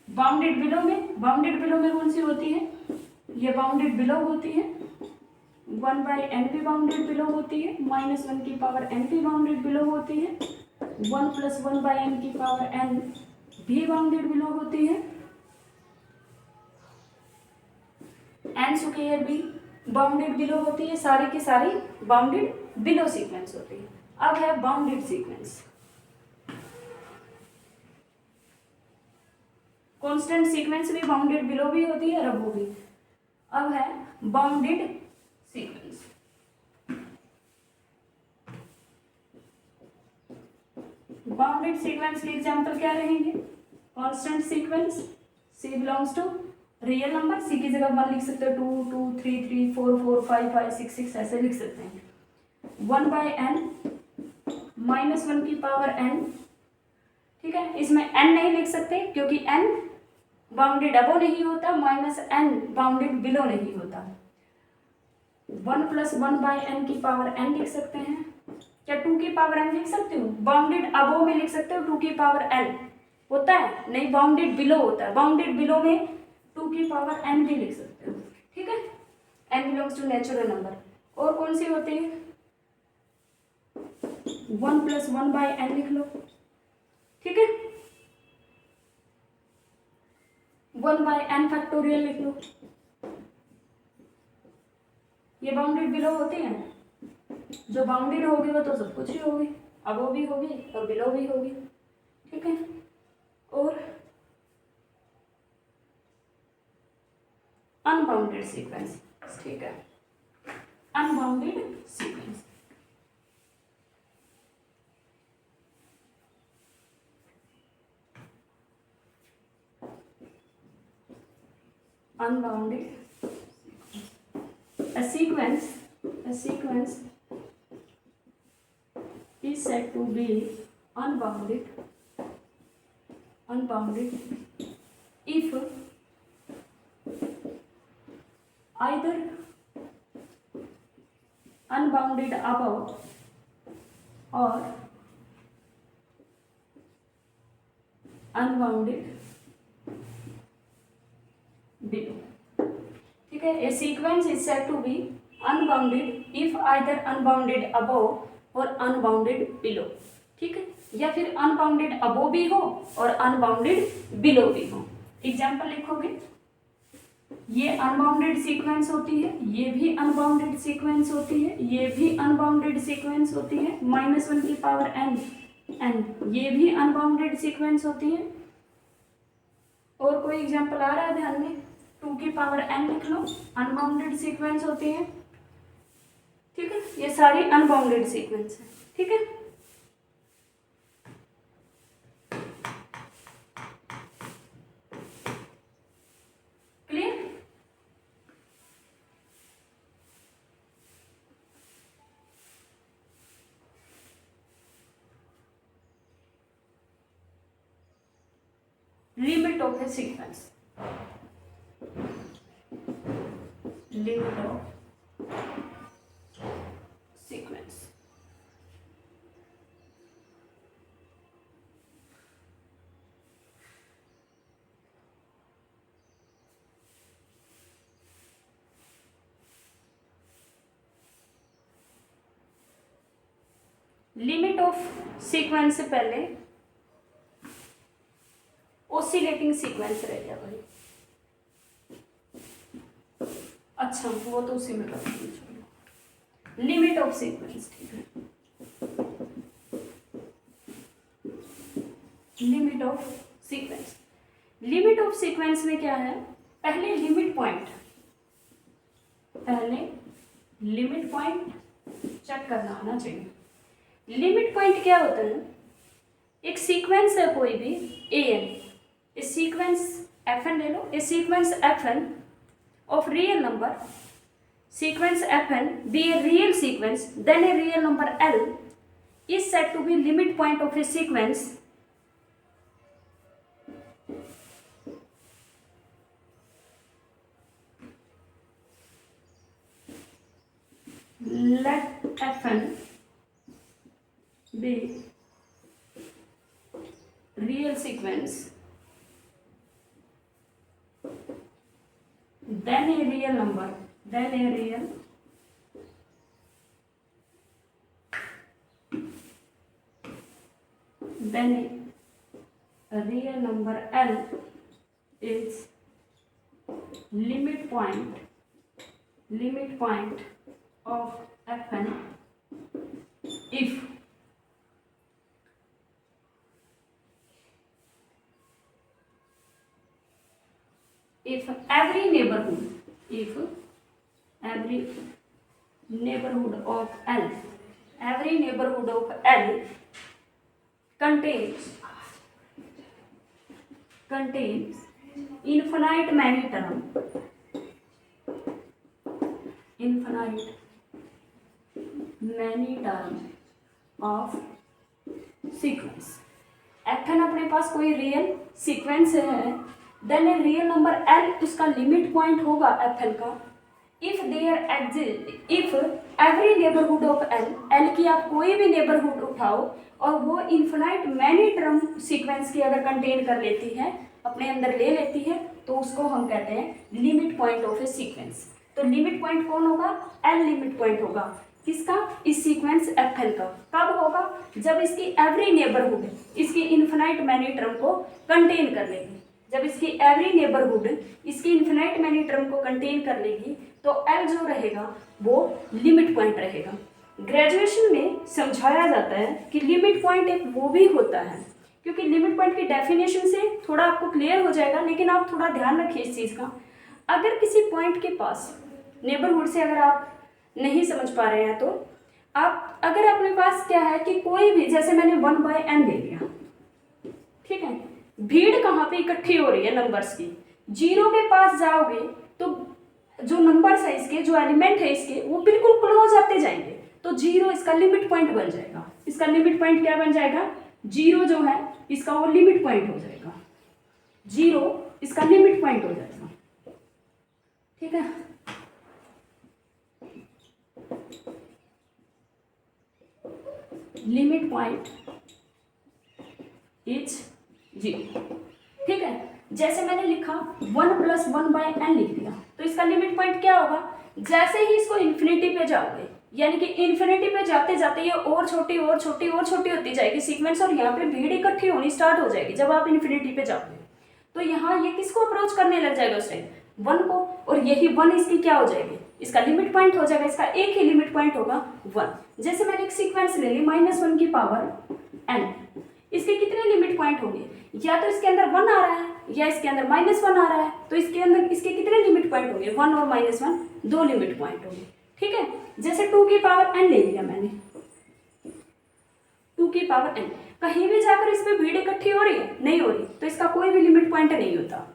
बाउंडेड बिलो में कौन सी होती है? ये बाउंडेड बिलो होती है, 1/n भी बाउंडेड बिलो होती है, -1 की पावर n भी बाउंडेड बिलो होती है, 1 + 1/n की पावर n भी बाउंडेड बिलो होती है, n स्क्वायर भी बाउंडेड बिलो होती है। सारी की सारी बाउंडेड बिलो सीक्वेंस होती है। अब है बाउंडेड सीक्वेंस। कांस्टेंट सीक्वेंस भी बाउंडेड बिलो भी होती है और अबव भी। अब है बाउंडेड सीक्वेंस। बाउंडेड सीक्वेंस के एग्जांपल क्या रहेंगे? Constant sequence, c belongs to real number, c की जगह 1 लिख सकते हो, 2 2 3 3 4 4 5 5 6 6 ऐसे लिख सकते हैं। 1/n -1 की पावर n, ठीक है। इसमें n नहीं लिख सकते क्योंकि n बाउंडेड अबव नहीं होता, -n बाउंडेड बिलो नहीं होता। 1 + 1/n की पावर n लिख सकते हैं। क्या 2 की पावर n लिख सकते हो? बाउंडेड अबव में लिख सकते हो 2 की पावर n होता है, नहीं बाउंडेड बिलो होता है। बाउंडेड बिलो में 2 की पावर n भी लिख सकते हो, ठीक है। n belongs to natural number. और कौन सी होती है? 1 + 1/n लिख लो, ठीक है। 1/n फैक्टोरियल लिख लो। ये बाउंडेड बिलो होती है। जो बाउंडेड होगी वो तो सब कुछ ही होगी, अबव भी होगी और बिलो भी होगी, ठीक है। और अनबाउंडेड सीक्वेंस, ठीक है। Unbounded sequence, unbounded a sequence is said to be unbounded if either unbounded above or unbounded below, ठीक है। A sequence is said to be unbounded if either unbounded above और unbounded below, ठीक है। या फिर unbounded above भी हो और unbounded below भी हो। एग्जाम्पल लिखोगे, ये अनबाउंडेड सीक्वेंस होती है, ये भी अनबाउंडेड सीक्वेंस होती है, ये भी अनबाउंडेड सीक्वेंस होती है, -1 की पावर n, ये भी अनबाउंडेड सीक्वेंस होती है। और कोई एग्जाम्पल आ रहा है ध्यान में? 2 की पावर n लिख लो, अनबाउंडेड सीक्वेंस होती है, ठीक है। ये सारी अनबाउंडेड सीक्वेंस है, ठीक है। Clear? Limit of A sequence, limit of sequence. Limit of sequence से पहले ओसिलेटिंग सीक्वेंस रह गया भाई। अच्छा वो तो उसी में रख दीजिए, लिमिट ऑफ सीक्वेंस, ठीक है। Limit of sequence, limit of sequence में क्या है, पहले लिमिट पॉइंट, पहले लिमिट पॉइंट चेक करना आना चाहिए। लिमिट पॉइंट क्या होता है, एक सीक्वेंस है कोई भी A N, a sequence F N ले लो, a sequence F N of real number, sequence fn be a real sequence, then a real number L is said to be limit point of a sequence let fn be real sequence, then a real number, then a real number L is limit point of fn if every neighborhood of L, every neighborhood of L contains infinite many term of sequence। fn अपने पास कोई real sequence है, then a real number L उसका limit point होगा fn का, if every neighbourhood of L की आप कोई भी नेबरहुड उठाओ और वो इन्फिनाइट मैनी टर्म सीक्वेंस की अगर कंटेन कर लेती है, अपने अंदर ले लेती है, तो उसको हम कहते हैं limit point of A sequence. तो लिमिट पॉइंट कौन होगा, L लिमिट पॉइंट होगा किसका, इस सीक्वेंस fn का। कब होगा, जब इसकी एवरी नेबरहुड इसकी इन्फिनाइट मैनी टर्म को कंटेन कर लेगी। जब इसकी एवरी नेबरहुड इसकी इन्फिनाइट मैनी टर्म को कंटेन कर लेगी तो L जो रहेगा वो लिमिट पॉइंट रहेगा। ग्रेजुएशन में समझाया जाता है कि लिमिट पॉइंट एक वो भी होता है, क्योंकि लिमिट पॉइंट की डेफिनेशन से थोड़ा आपको क्लियर हो जाएगा, लेकिन आप थोड़ा ध्यान रखिए इस चीज़ का। अगर किसी पॉइंट के पास नेबरहुड से अगर आप नहीं समझ पा रहे हैं, तो आप अगर अपने पास क्या है कि कोई भी, जैसे मैंने 1/n ले लिया, ठीक है, भीड़ कहाँ पे इकट्ठी हो रही है नंबर्स की, जीरो के पास जाओगे तो जो नंबर्स है इसके, जो एलिमेंट है इसके, वो बिल्कुल क्लोज आते जाएंगे, तो जीरो इसका लिमिट पॉइंट बन जाएगा। इसका लिमिट पॉइंट क्या बन जाएगा, जीरो जो है इसका वो लिमिट पॉइंट हो जाएगा, जीरो इसका लिमिट पॉइंट हो जाएगा, ठीक है। लिमिट पॉइंट इज जीरो, ठीक है। जैसे मैंने लिखा 1 + 1/n लिख दिया, तो इसका लिमिट पॉइंट क्या होगा, जैसे ही इसको इन्फिनिटी पे जाओगे, यानी कि इन्फिनिटी पे जाते जाते ये और छोटी और छोटी और छोटी होती जाएगी सीक्वेंस, और यहाँ पे भीड़ इकट्ठी होनी स्टार्ट हो जाएगी जब आप इन्फिनिटी पे जाओगे। तो यहाँ ये किसको अप्रोच करने लग जाएगा उस टाइम, 1 को, और यही 1 इसकी क्या हो जाएगी, इसका लिमिट पॉइंट हो जाएगा। इसका एक ही लिमिट पॉइंट होगा 1। जैसे मैंने एक सीक्वेंस ले ली -1 की पावर n, इसके कितने लिमिट पॉइंट होंगे, या तो इसके अंदर 1 आ रहा है या इसके अंदर -1 आ रहा है, तो इसके अंदर इसके कितने लिमिट पॉइंट होंगे, 1 और -1 2 लिमिट पॉइंट होंगे, ठीक है। जैसे 2 की पावर n ले लिया मैंने, 2 की पावर n, कहीं भी जाकर इस पे भीड़ इकट्ठी हो रही है, नहीं हो रही, तो इसका कोई भी लिमिट पॉइंट नहीं होता,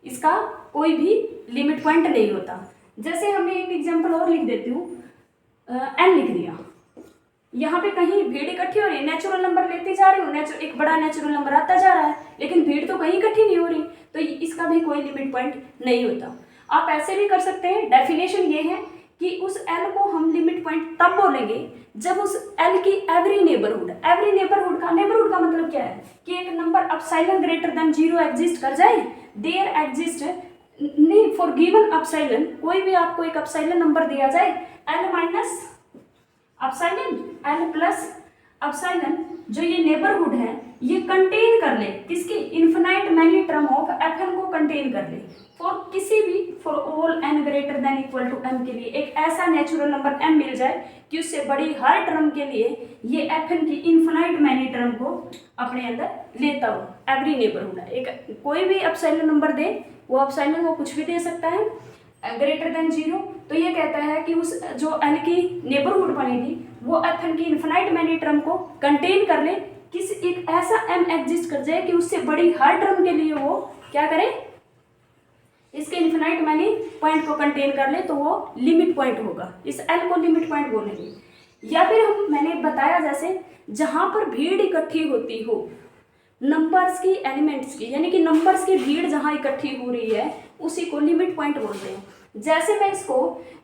इसका कोई भी लिमिट पॉइंट नहीं होता। जैसे हमने एक एग्जांपल और लिख देती हूँ, n लिख दिया, यहाँ पे कहीं भीड़ इकट्ठी हो रही है, नेचुरल नंबर लेती जा रही हूँ, एक बड़ा नेचुरल नंबर आता जा रहा है, लेकिन भीड़ तो कहीं इकट्ठी नहीं हो रही, तो इसका भी कोई लिमिट पॉइंट नहीं होता। आप ऐसे भी कर सकते हैं, डेफिनेशन ये है कि उस L को हम लिमिट पॉइंट तब बोलेंगे जब उस L की एवरी नेबरहुड का मतलब क्या है कि एक number epsilon greater than 0 exist कर जाए, देयर एग्जिस्ट नहीं फॉर गिवन अपसाइलन, कोई भी आपको एक अपसाइलन नंबर दिया जाए L minus epsilon L plus epsilon जो ये नेबरहुड है ये कंटेन कर ले किसकी, infinite many term of fn को कंटेन कर ले फॉर किसी भी, for all n greater than equal to m के लिए एक ऐसा नेचुरल नंबर m मिल जाए कि उससे बड़ी हर टर्म के लिए ये fn की इन्फिनाइट मैनी टर्म को अपने अंदर लेता हो। एवरी नेबरहुड है, एक कोई भी अपसाइलन नंबर दे, वो अपसाइलन वो कुछ भी दे सकता है ग्रेटर देन 0, तो ये कहता है कि उस जो n की नेबरहुड बनेगी वो fn की इन्फिनाइट मैनी टर्म को कंटेन कर ले, किसी एक ऐसा m एग्जिस्ट कर जाए कि उससे बड़ी हर टर्म के लिए वो क्या करे, इसके इन्फिनाइट मैनी पॉइंट को कंटेन कर ले, तो वो लिमिट पॉइंट होगा, इस l को लिमिट पॉइंट बोलेंगे। या फिर मैंने बताया जैसे जहां पर भीड़ इकट्ठी होती हो नंबर्स की, एलिमेंट्स की, यानी कि नंबर्स की भीड़ जहां इकट्ठी हो रही है उसी को लिमिट पॉइंट बोलते हैं। जैसे मैं इसको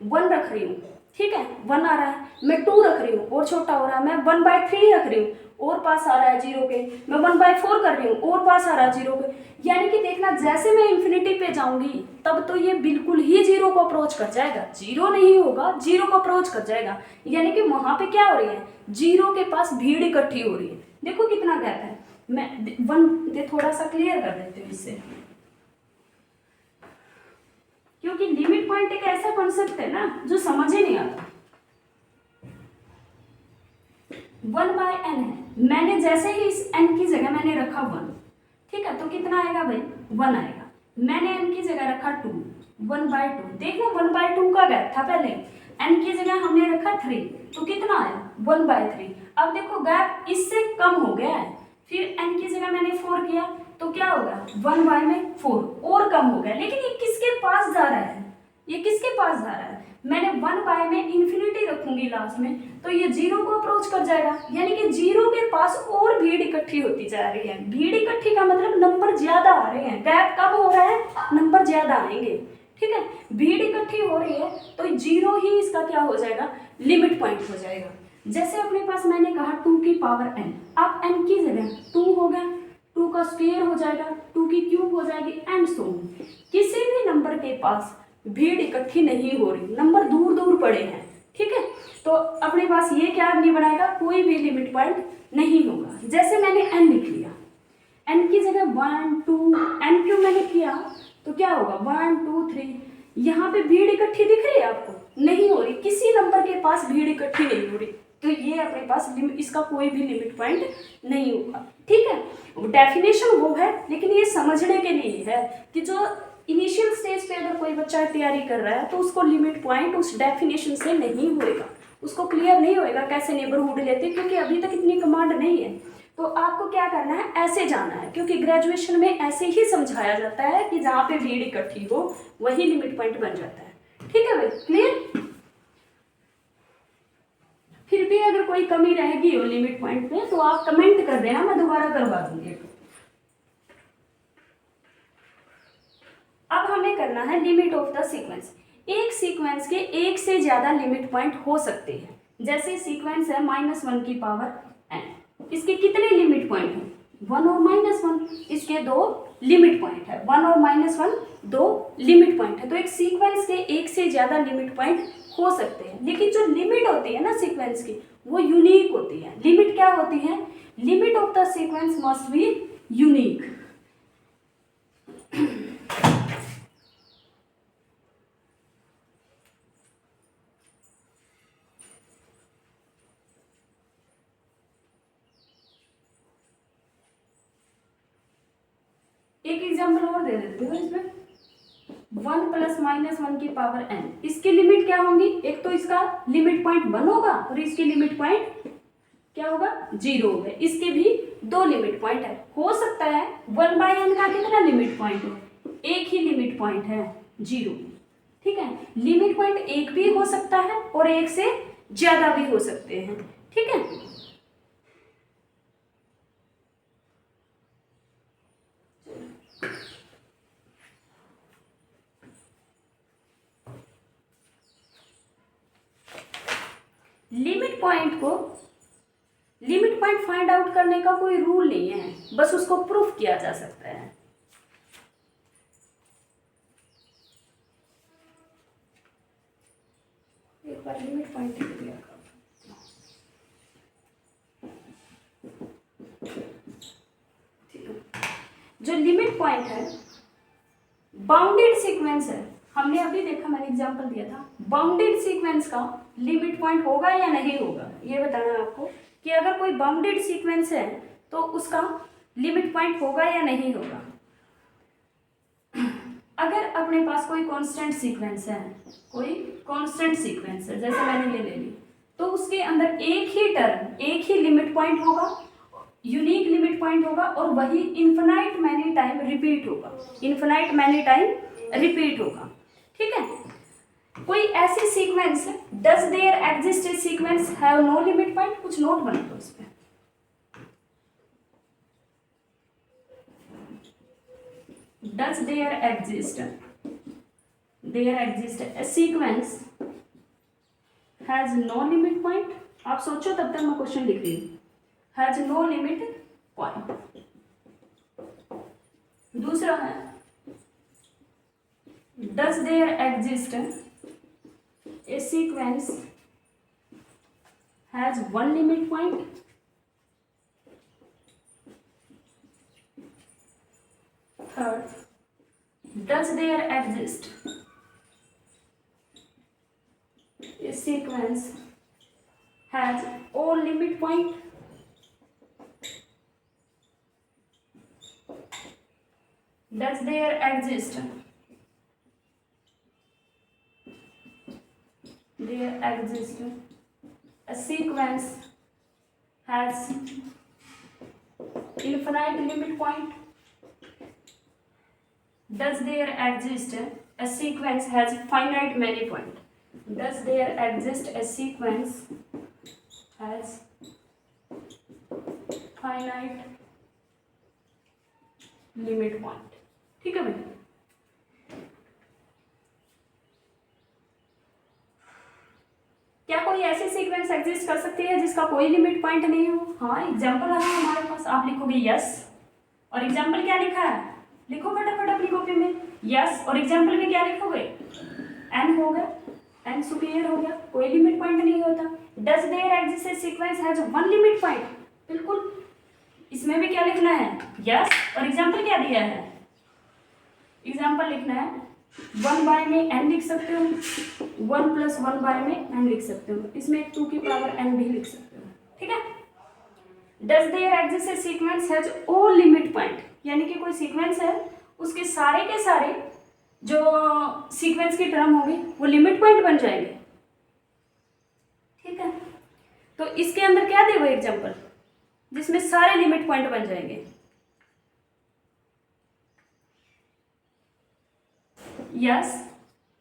1 रख रही हूँ, ठीक है 1 आ रहा है, मैं 2 रख रही हूँ और छोटा हो रहा है, मैं 1/3 रख रही हूँ और पास आ रहा है 0 के, मैं 1/4 कर रही हूँ और पास आ रहा है 0 के, यानी कि देखना जैसे मैं इन्फिनिटी पे जाऊंगी तब तो ये बिल्कुल ही 0 को अप्रोच कर जाएगा, 0 नहीं होगा 0 को अप्रोच कर जाएगा, यानी कि वहां पे क्या हो रही है, 0 के पास भीड़ इकट्ठी हो रही है। देखो कितना गैप है, मैं 1 थोड़ा सा क्लियर कर देती हूँ इससे, क्योंकि लिमिट पॉइंट एक ऐसा कॉन्सेप्ट है ना जो समझ ही नहीं आता। 1/n है, मैंने जैसे ही इस n की जगह मैंने रखा 1, ठीक है, तो कितना आएगा भाई 1 आएगा। मैंने n की जगह रखा 2, 1/2, देखो 1/2 का गैप था पहले, n की जगह हमने रखा 3, तो कितना आया 1/3। अब देखो गैप इससे कम हो गया है, फिर n की जगह मैंने 4 किया तो क्या होगा 1/4 और कम हो गया, लेकिन ये किसके पास जा रहा है, ये किसके पास जा रहा है, मैंने 1 में इन्फिनिटी रखूंगी लास्ट में तो ये 0 को अप्रोच कर जाएगा, यानी कि 0 के पास और भीड़ इकट्ठी होती जा रही है। भीड़ इकट्ठी का मतलब नंबर ज्यादा आ रहे हैं, गैप कम हो रहा है, नंबर ज्यादा आएंगे, ठीक है, भीड़ इकट्ठी हो रही है तो 0 ही इसका क्या हो जाएगा, लिमिट पॉइंट हो जाएगा। जैसे अपने पास मैंने कहा 2 की पावर n, अब n की जगह 2 हो गया, 2 का स्क्वायर हो जाएगा, 2 की क्यूब हो जाएगी एंड सो ऑन। किसी भी नंबर के पास भीड़ इकट्ठी नहीं हो रही, नंबर दूर दूर पड़े हैं, ठीक है, तो अपने पास ये क्या नहीं बनाएगा, कोई भी लिमिट पॉइंट नहीं होगा। जैसे मैंने n लिख लिया, n की जगह 1 2 n क्यों मैंने किया तो क्या होगा 1 2 3, यहाँ पे भीड़ इकट्ठी दिख रही है आपको, नहीं हो रही, किसी नंबर के पास भीड़ इकट्ठी नहीं हो रही, तो ये अपने पास इसका कोई भी लिमिट पॉइंट नहीं होगा, ठीक है। डेफिनेशन वो है, लेकिन ये समझने के लिए है कि जो इनिशियल स्टेज पे अगर कोई बच्चा तैयारी कर रहा है तो उसको लिमिट पॉइंट उस डेफिनेशन से नहीं होएगा, उसको क्लियर नहीं होएगा कैसे नेबरहुड लेते, क्योंकि अभी तक इतनी कमांड नहीं है। तो आपको क्या करना है, ऐसे जाना है, क्योंकि ग्रेजुएशन में ऐसे ही समझाया जाता है कि जहाँ पे भीड़ इकट्ठी हो वही लिमिट पॉइंट बन जाता है, ठीक है भाई, क्लियर। फिर भी अगर कोई कमी रहेगी हो लिमिट पॉइंट में तो आप कमेंट कर देना, मैं दोबारा करवा दूंगी। अब हमें करना है लिमिट ऑफ द सीक्वेंस। एक सीक्वेंस के एक से ज्यादा लिमिट पॉइंट हो सकते हैं, जैसे सीक्वेंस है -1 की पावर n, इसके कितने लिमिट पॉइंट हैं 1 और -1, इसके 2 लिमिट पॉइंट है, 1 और -1 2 लिमिट पॉइंट है। तो एक सीक्वेंस के एक से ज्यादा लिमिट पॉइंट हो सकते हैं, लेकिन जो लिमिट होती है ना सीक्वेंस की वो यूनिक होती है। लिमिट क्या होती है, limit of the sequence must be unique. एक एग्जांपल और दे देती हूँ इसमें, 1 + -1 की पावर n, इसकी लिमिट क्या होंगी, एक तो इसका लिमिट पॉइंट 1 होगा और इसकी लिमिट पॉइंट क्या होगा 0 होगा, इसके भी 2 लिमिट पॉइंट है। हो सकता है 1/n का कितना लिमिट पॉइंट है, एक ही लिमिट पॉइंट है 0, ठीक है, लिमिट पॉइंट एक भी हो सकता है और एक से ज्यादा भी हो सकते हैं, ठीक है। लिमिट पॉइंट फाइंड आउट करने का कोई रूल नहीं है, बस उसको प्रूफ किया जा सकता है। एक बार लिमिट पॉइंट लिख दिया, पॉइंट है, बाउंडेड सीक्वेंस है, हमने अभी देखा, मैंने एग्जांपल दिया था, बाउंडेड सीक्वेंस का लिमिट पॉइंट होगा या नहीं होगा, ये बताना है आपको कि अगर कोई बाउंडेड सीक्वेंस है तो उसका लिमिट पॉइंट होगा या नहीं होगा। अगर अपने पास कोई कांस्टेंट सीक्वेंस है, कोई कांस्टेंट सीक्वेंस है, जैसे मैंने ले ली, तो उसके अंदर एक ही टर्म, एक ही लिमिट पॉइंट होगा, यूनिक लिमिट पॉइंट होगा, और वही इन्फिनाइट मैनी टाइम रिपीट होगा, इन्फिनाइट मैनी टाइम रिपीट होगा। ठीक है, कोई ऐसी sequence, does there exist a sequence have no limit point, कुछ नोट बना दो इस पे। Does there exist a sequence has no limit point? आप सोचो तब तक मैं क्वेश्चन लिख रही हूँ। Has no limit point. दूसरा है, does there exist a sequence has one limit point? Third, does there exist a sequence has all limit point? Does there exist a sequence has infinite limit point? Does there exist a sequence has finite many point? Does there exist a sequence has finite limit point? ठीक है भाई, क्या कोई ऐसी sequence exist कर सकती है जिसका कोई लिमिट पॉइंट नहीं हो? हाँ, एग्जाम्पल है हमारे पास, आप लिखोगे यस, और एग्जाम्पल क्या लिखा है, लिखो फटाफट अपनी कॉपी में, यस, और एग्जाम्पल में क्या लिखोगे, एन हो गया, एन सुपीरियर हो गया, कोई लिमिट पॉइंट नहीं होता। Does there exist a sequence has one limit point, बिल्कुल, इसमें भी क्या लिखना है, यस, और एग्जाम्पल क्या दिया है, एग्जाम्पल लिखना है, 1 बाय में n लिख सकते हो, 1 + 1 बाय में n लिख सकते हो, इसमें 2 की पावर n भी लिख सकते हो। ठीक है, does there exist a sequence has all limit point, यानी कि कोई सीक्वेंस है, उसके सारे के सारे जो सीक्वेंस की टर्म होगी वो लिमिट पॉइंट बन जाएंगे। ठीक है, तो इसके अंदर क्या दे वो एग्जाम्पल जिसमें सारे लिमिट पॉइंट बन जाएंगे, यस,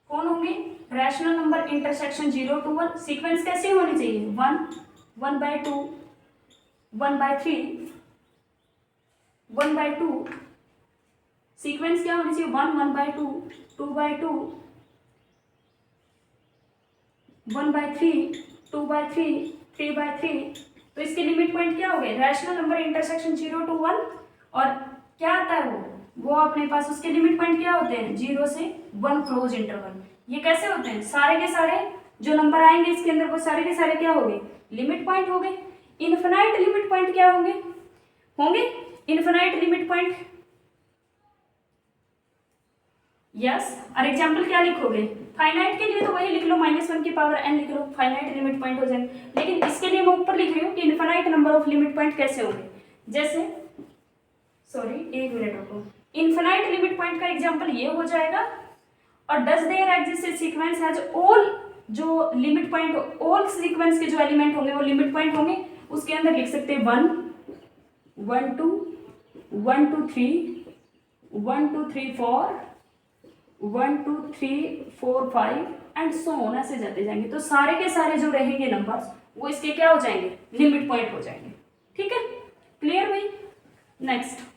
कौन होंगे, rational number intersection 0 to 1, sequence कैसी होनी चाहिए, 1, 1/2, 1/3, 1/2, सीक्वेंस क्या होनी चाहिए, 1, 1/2, 2/2, 1/3, 2/3, 3/3, तो इसके लिमिट पॉइंट क्या हो गए, रैशनल नंबर इंटरसेक्शन 0 to 1, और क्या आता है वो अपने पास उसके लिमिट पॉइंट क्या होते हैं, 0 से 1 क्लोज इंटरवल। ये कैसे होते हैं, सारे के सारे जो नंबर आएंगे इसके अंदर वो सारे के सारे क्या हो गए, लिमिट पॉइंट हो गए। इनफिनाइट लिमिट पॉइंट क्या होंगे, इनफिनाइट लिमिट पॉइंट, यस, और एग्जाम्पल क्या लिखोगे, फाइनाइट के लिए तो वही लिख लो, -1 की पावर n लिख लो, फाइनाइट लिमिट पॉइंट हो जाएंगे, लेकिन इसके लिए मैं ऊपर लिख रही हूँ कि infinite number of limit point कैसे होंगे, जैसे, सॉरी एक मिनट रुको, इनफिनाइट लिमिट पॉइंट का एग्जाम्पल ये हो जाएगा, और does there exist a sequence has all, जो लिमिट पॉइंट, ऑल सीक्वेंस के जो एलिमेंट होंगे वो लिमिट पॉइंट होंगे, उसके अंदर लिख सकते हैं 1, 1 2, 1 2 3, 1 2 3 4, 1 2 3 4 5 एंड सो ऑन, ऐसे जाते जाएंगे, तो सारे के सारे जो रहेंगे नंबर्स वो इसके क्या हो जाएंगे, लिमिट पॉइंट हो जाएंगे। ठीक है, क्लियर भाई। नेक्स्ट,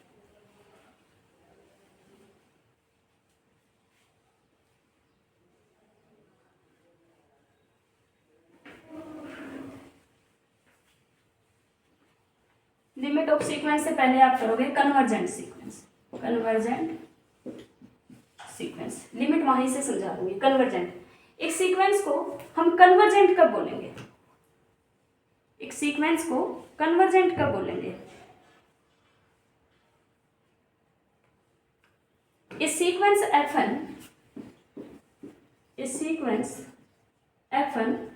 लिमिट ऑफ सीक्वेंस से पहले आप करोगे convergent sequence, convergent sequence, limit वहीं से समझा दूंगी। कन्वर्जेंट, एक सीक्वेंस को हम कन्वर्जेंट कब बोलेंगे, एक सीक्वेंस को कन्वर्जेंट कब बोलेंगे, A sequence Fn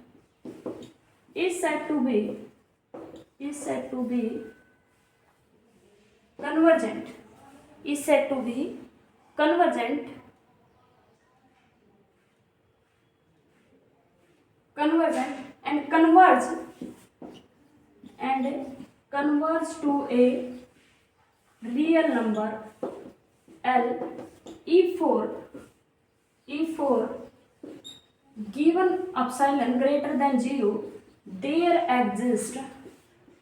is said to be convergent and converge to a real number L if for given epsilon greater than 0 there exists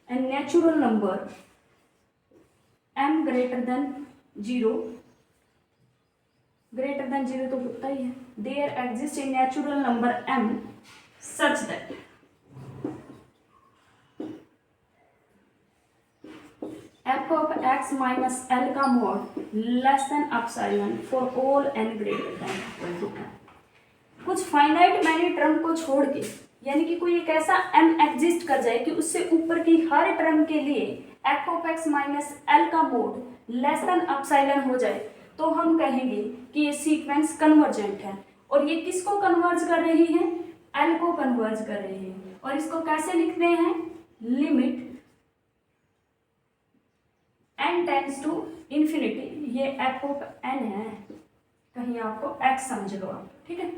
a natural number m greater than 0 तो होता ही है, there exists a natural number m such that f of x minus l का mod less than epsilon for all n greater than equal to m। कुछ finite many term को छोड़ के, यानी कि कोई एक ऐसा m एग्जिस्ट कर जाए कि उससे ऊपर की हर टर्म के लिए f of x minus l का मोड लेस देन एप्सिलॉन हो जाए, तो हम कहेंगे कि ये सीक्वेंस कन्वर्जेंट है। और ये किसको कन्वर्ज कर रही है? l को कन्वर्ज कर रही है। और इसको कैसे लिखते हैं? Limit n tends to infinity, ये f ऑफ n है, कहीं आपको x समझ लो आप, ठीक है,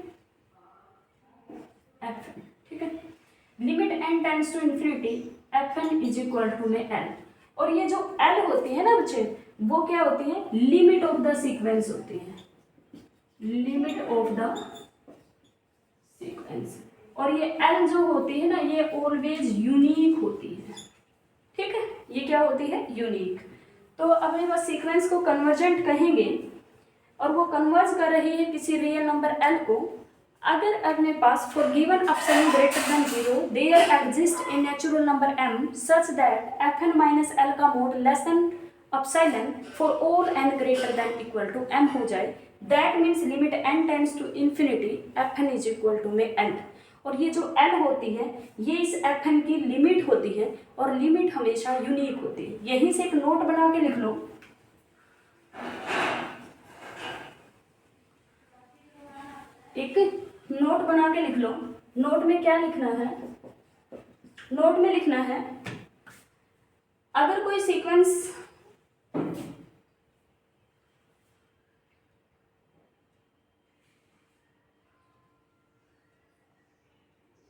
fn, ठीक है। Limit n tends to infinity fn is equal to में l। और ये जो l होती है ना बच्चे, वो क्या होती है? लिमिट ऑफ द सीक्वेंस होती है, लिमिट ऑफ द सीक्वेंस। और ये l जो होती है ना, ये ऑलवेज यूनिक होती है, ठीक है, ये क्या होती है? यूनिक। तो अपने पास सीक्वेंस को कन्वर्जेंट कहेंगे और वो कन्वर्ज कर रही है किसी रियल नंबर l को, अगर अपने पास for given epsilon greater than 0 there exist a natural number m such that fn minus l का mod less than epsilon for all n greater than equal to m हो जाए, that means limit n tends to infinity fn is equal to में l। और ये जो l होती है ये इस fn की लिमिट होती है, और लिमिट हमेशा यूनिक होती है। यहीं से एक नोट बना के लिख लो, एक नोट बना के लिख लो। नोट में क्या लिखना है? नोट में लिखना है अगर कोई सीक्वेंस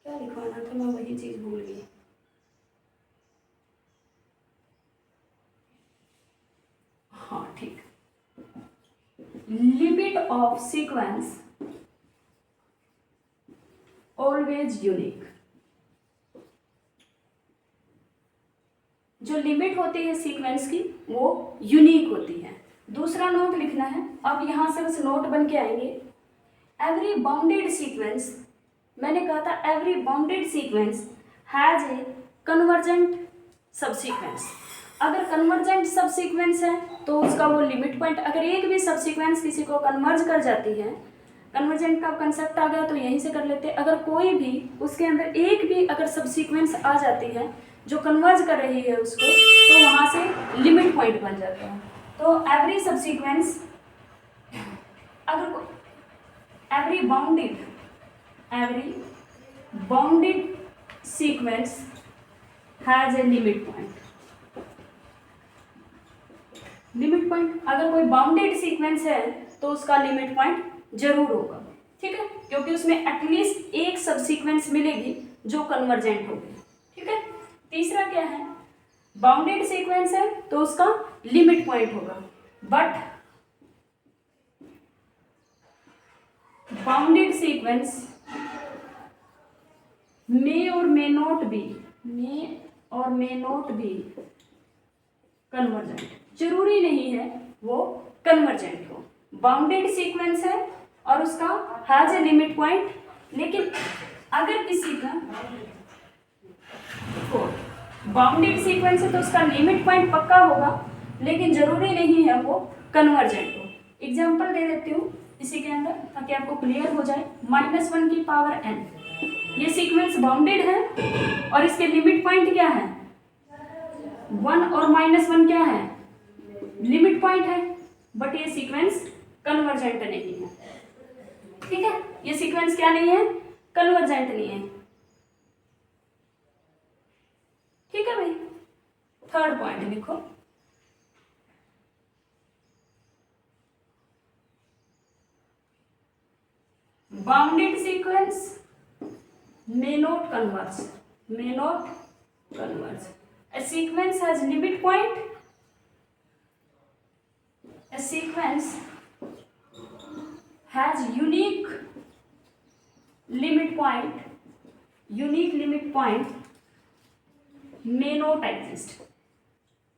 क्या लिखवाना था, मैं वही चीज भूल गई। हाँ ठीक, limit of sequence always unique. जो लिमिट होती है सीक्वेंस की वो यूनिक होती है। दूसरा नोट लिखना है, अब यहां से बस नोट बन के आएंगे। एवरी बाउंडेड सीक्वेंस, मैंने कहा था every bounded sequence has a convergent subsequence. अगर कन्वर्जेंट सबसीक्वेंस है तो उसका वो लिमिट पॉइंट, अगर एक भी सबसीक्वेंस किसी को कन्वर्ज कर जाती है, कन्वर्जेंट का कंसेप्ट आ गया तो यहीं से कर लेते हैं। अगर कोई भी उसके अंदर एक भी अगर सबसीक्वेंस आ जाती है जो कन्वर्ज कर रही है उसको, तो वहाँ से लिमिट पॉइंट बन जाता है। तो एवरी सबसीक्वेंस, अगर every bounded sequence has a limit point. Limit point, अगर कोई बाउंडेड सीक्वेंस है तो उसका लिमिट पॉइंट जरूर होगा, ठीक है, क्योंकि उसमें एटलीस्ट एक सबसीक्वेंस मिलेगी जो कन्वर्जेंट होगी, ठीक है। तीसरा क्या है? बाउंडेड सीक्वेंस है तो उसका लिमिट पॉइंट होगा, बट बाउंडेड सीक्वेंस मे और मे नॉट बी कन्वर्जेंट। जरूरी नहीं है वो कन्वर्जेंट हो। बाउंडेड सीक्वेंस है और उसका हैज ए लिमिट पॉइंट, लेकिन अगर किसी का बाउंडेड सीक्वेंस है तो उसका लिमिट पॉइंट पक्का होगा, लेकिन जरूरी नहीं है वो कन्वर्जेंट हो। एग्जांपल दे देती हूँ इसी के अंदर ताकि आपको क्लियर हो जाए। -1 की पावर n, ये सीक्वेंस बाउंडेड है और इसके लिमिट पॉइंट क्या है? 1 और -1 क्या है? लिमिट पॉइंट है, बट ये सीक्वेंस कन्वर्जेंट नहीं है। ठीक है, ये सीक्वेंस क्या नहीं है, कन्वर्जेंट नहीं है। ठीक है भाई, थर्ड पॉइंट लिखो, bounded sequence may not converge, may not converge. A sequence has limit point, a sequence has unique limit point, unique limit point may not exist,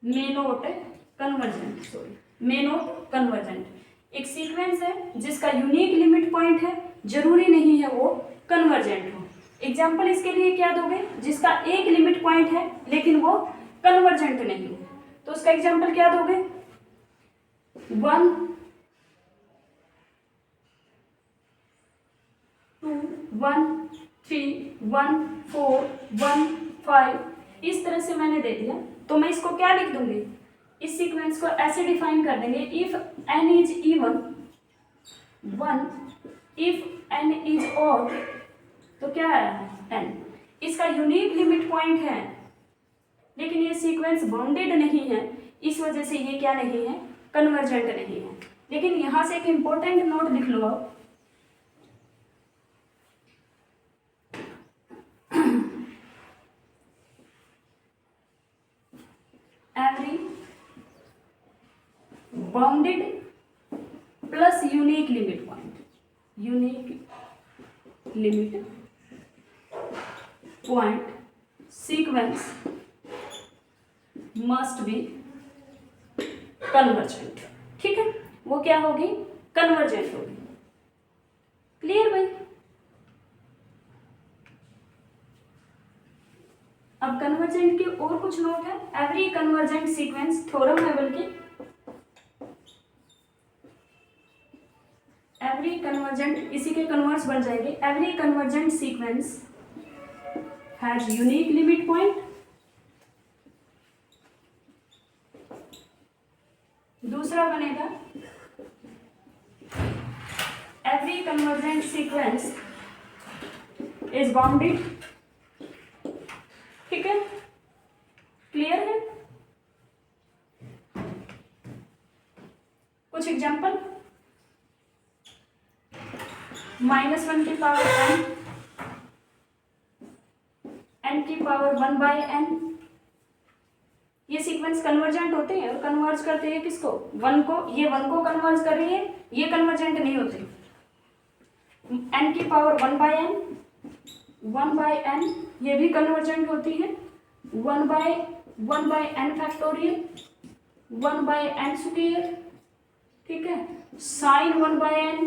may not convergent, sorry, may not convergent. एक sequence है जिसका unique limit point है, जरूरी नहीं है वो convergent हो। Example इसके लिए क्या दोगे, जिसका एक लिमिट पॉइंट है लेकिन वो कन्वर्जेंट नहीं हो, तो उसका एग्जाम्पल क्या दोगे, 1 2 1 3 1 4 1 5, इस तरह से मैंने दे दिया। तो मैं इसको क्या लिख दूंगी, इस सीक्वेंस को ऐसे डिफाइन कर देंगे, if n is even 1, if n is odd, तो क्या है n, इसका यूनिक लिमिट पॉइंट है लेकिन ये सीक्वेंस बाउंडेड नहीं है, इस वजह से ये क्या नहीं है, कन्वर्जेंट नहीं है। लेकिन यहां से एक इंपॉर्टेंट नोट लिख लो आप, every bounded plus unique limit point, unique limit point sequence must be convergent. ठीक है, वो क्या होगी, कन्वर्जेंट होगी। क्लियर भाई। अब कन्वर्जेंट के और कुछ नोट है, एवरी कन्वर्जेंट सीक्वेंस, थ्योरम है बल्कि, एवरी कन्वर्जेंट, इसी के कन्वर्स बन जाएंगे, every convergent sequence has unique limit point, दूसरा बनेगा every convergent sequence is bounded। ठीक है, क्लियर है। कुछ एग्जांपल, -1 की पावर n, n की पावर 1/n, ये सीक्वेंस कन्वर्जेंट होते हैं और कन्वर्ज करते हैं किसको, 1 को, ये 1 को कन्वर्ज कर रही है, ये कन्वर्जेंट नहीं होते। n की पावर 1/n, 1/n ये भी कन्वर्जेंट होती है, 1/n फैक्टोरियल, 1/n स्क्वायर, ठीक है, साइन 1/n।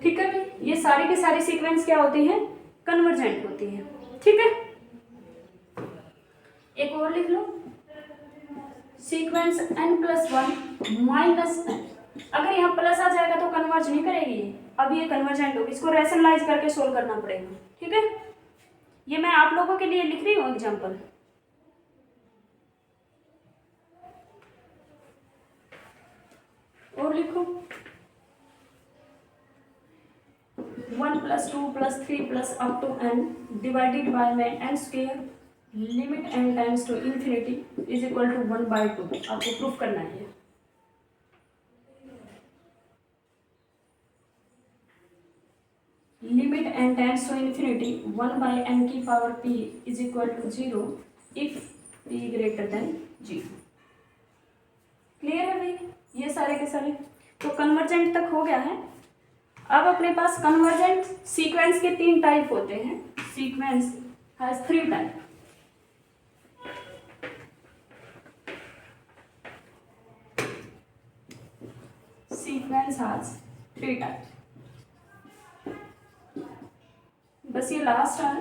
ठीक है, ये सारे के सारे सीक्वेंस क्या होती हैं, कन्वर्जेंट होती है। ठीक है, एक और लिख लो, सीक्वेंस n+1 -n, अगर यहाँ प्लस आ जाएगा तो कन्वर्ज नहीं करेगी, अब ये कन्वर्जेंट होगी, इसको रैशनलाइज करके सोल्व करना पड़ेगा। ठीक है, ये मैं आप लोगों के लिए लिख रही हूँ एग्जाम्पल। और लिखो 1 + 2 + 3 + up to n divided by n square limit n tends to infinity is equal to 1/2। आपको प्रूफ करना है। Limit n tends to infinity 1/n की power p is equal to 0 if p greater than 0। Clear है भाई, ये सारे के सारे तो कन्वर्जेंट तक हो गया है। अब अपने पास कन्वर्जेंट सीक्वेंस के 3 टाइप होते हैं। Sequence has 3 type. Sequence has 3 type. बस ये लास्ट है।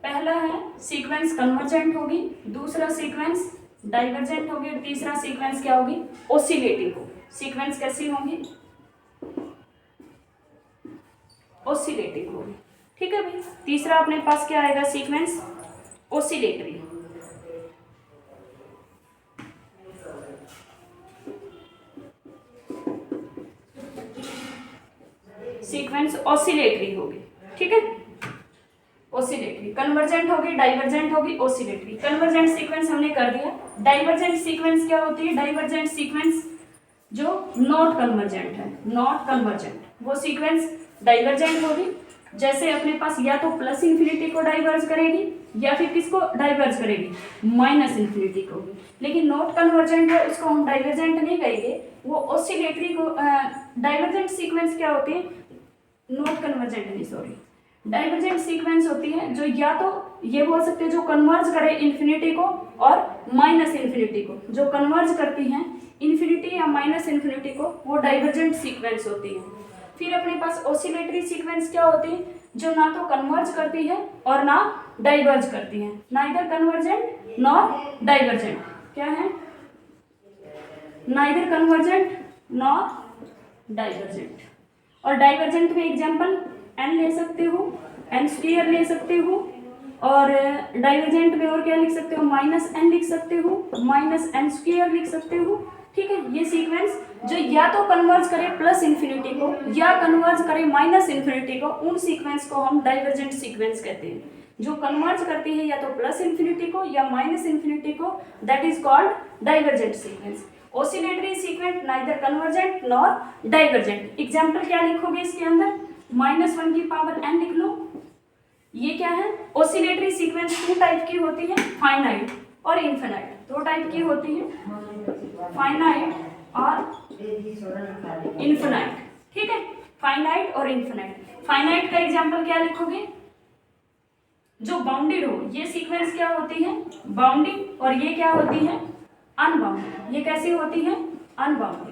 पहला है सीक्वेंस कन्वर्जेंट होगी, दूसरा सीक्वेंस डाइवर्जेंट होगी और तीसरा सीक्वेंस क्या होगी, ओसिलेटिंग होगी। सीक्वेंस कैसी होंगी, ओसिलेटिंग होगी। ठीक है भाई, तीसरा अपने पास क्या आएगा, सीक्वेंस ओसिलेटरी। सीक्वेंस ऑसिलेटरी होगी, ठीक है, ऑसिलेटरी। कन्वर्जेंट होगी, डाइवर्जेंट होगी, ऑसिलेटरी। कन्वर्जेंट सीक्वेंस हमने कर दिया। डाइवर्जेंट सीक्वेंस क्या होती है? डाइवर्जेंट सीक्वेंस जो नॉट कन्वर्जेंट है, नॉट कन्वर्जेंट, वो सीक्वेंस डाइवर्जेंट होगी। जैसे अपने पास या तो प्लस इन्फिनिटी को डाइवर्ज करेगी या फिर किसको डाइवर्ज करेगी? माइनस इन्फिनिटी को। लेकिन नॉट कन्वर्जेंट है, उसको हम डाइवर्जेंट नहीं कहेंगे, वो ऑसिलेटरी को। डाइवर्जेंट सीक्वेंस क्या होती है? नॉट कन्वर्जेंट नहीं, सॉरी, डाइवर्जेंट सीक्वेंस होती है जो या तो ये बोल सकते हैं जो कन्वर्ज करे इन्फिनिटी को और माइनस इन्फिनिटी को, जो कन्वर्ज करती हैं इन्फिनिटी या माइनस इन्फिनिटी को, वो डाइवर्जेंट सीक्वेंस होती है। फिर अपने पास ऑसिलेटरी सीक्वेंस क्या होती है? जो ना तो कन्वर्ज करती है और ना डाइवर्ज करती है, नाइदर कन्वर्जेंट नॉर डाइवर्जेंट। क्या है? Neither convergent nor divergent. और डाइवर्जेंट में एग्जांपल n ले सकते हो, n स्क्वायर ले सकते हो, और डाइवर्जेंट में और क्या लिख सकते हो? माइनस n लिख सकते हो, माइनस n स्क्वायर लिख सकते हो, ठीक है। ये सीक्वेंस जो या तो कन्वर्ज करे प्लस इन्फिनिटी को या कन्वर्ज करे माइनस इन्फिनिटी को, उन सीक्वेंस को हम डाइवर्जेंट सीक्वेंस कहते हैं। जो कन्वर्ज करती है या तो प्लस इन्फिनिटी को या माइनस इन्फिनिटी को, that is called divergent sequence. Oscillatory sequence neither convergent nor divergent. Example क्या लिखोगे इसके अंदर? -1 की पावर n लिख लो। ये क्या है? ऑसिलेटरी सीक्वेंस 2 टाइप की होती है, फाइनाइट और इनफिनाइट। 2 टाइप की होती है, फाइनाइट और इनफिनाइट, ठीक है, फाइनाइट और इनफिनाइट। फाइनाइट का एग्जांपल क्या लिखोगे? जो बाउंडेड हो, ये सीक्वेंस क्या होती है? बाउंडेड। और ये क्या होती है? अनबाउंडेड। ये कैसी होती है? अनबाउंडेड।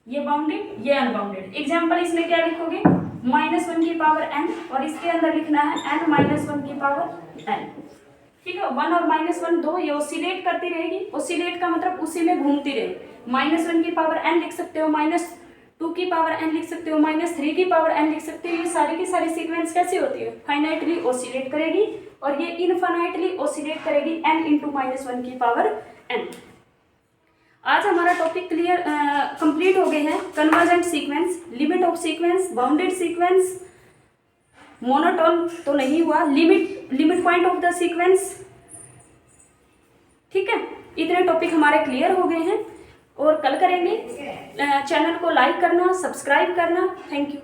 ये बाउंडेड, ये अनबाउंडेड। एग्जांपल इसमें क्या लिखोगे? -1 की पावर n, और इसके अंदर लिखना है n-1 की पावर n, ठीक है। 1 और -1 दो, ये ऑसिलेट करती रहेगी। ऑसिलेट का मतलब उसी में घूमती रहेगी। -1 की पावर n लिख सकते हो, -2 की पावर n लिख सकते हो, -3 की पावर n लिख सकते हो। ये सारी की सारी सीक्वेंस कैसी होती है? फाइनाइटली ऑसिलेट करेगी, और ये इनफाइनाइटली ऑसिलेट करेगी n × -1 की पावर n। आज हमारा टॉपिक क्लियर कंप्लीट हो गए हैं। Convergent sequence, limit of sequence, bounded sequence, monotone तो नहीं हुआ, limit point of the sequence, ठीक है। इतने टॉपिक हमारे क्लियर हो गए हैं और कल करेंगे। चैनल को लाइक करना, सब्सक्राइब करना। Thank you.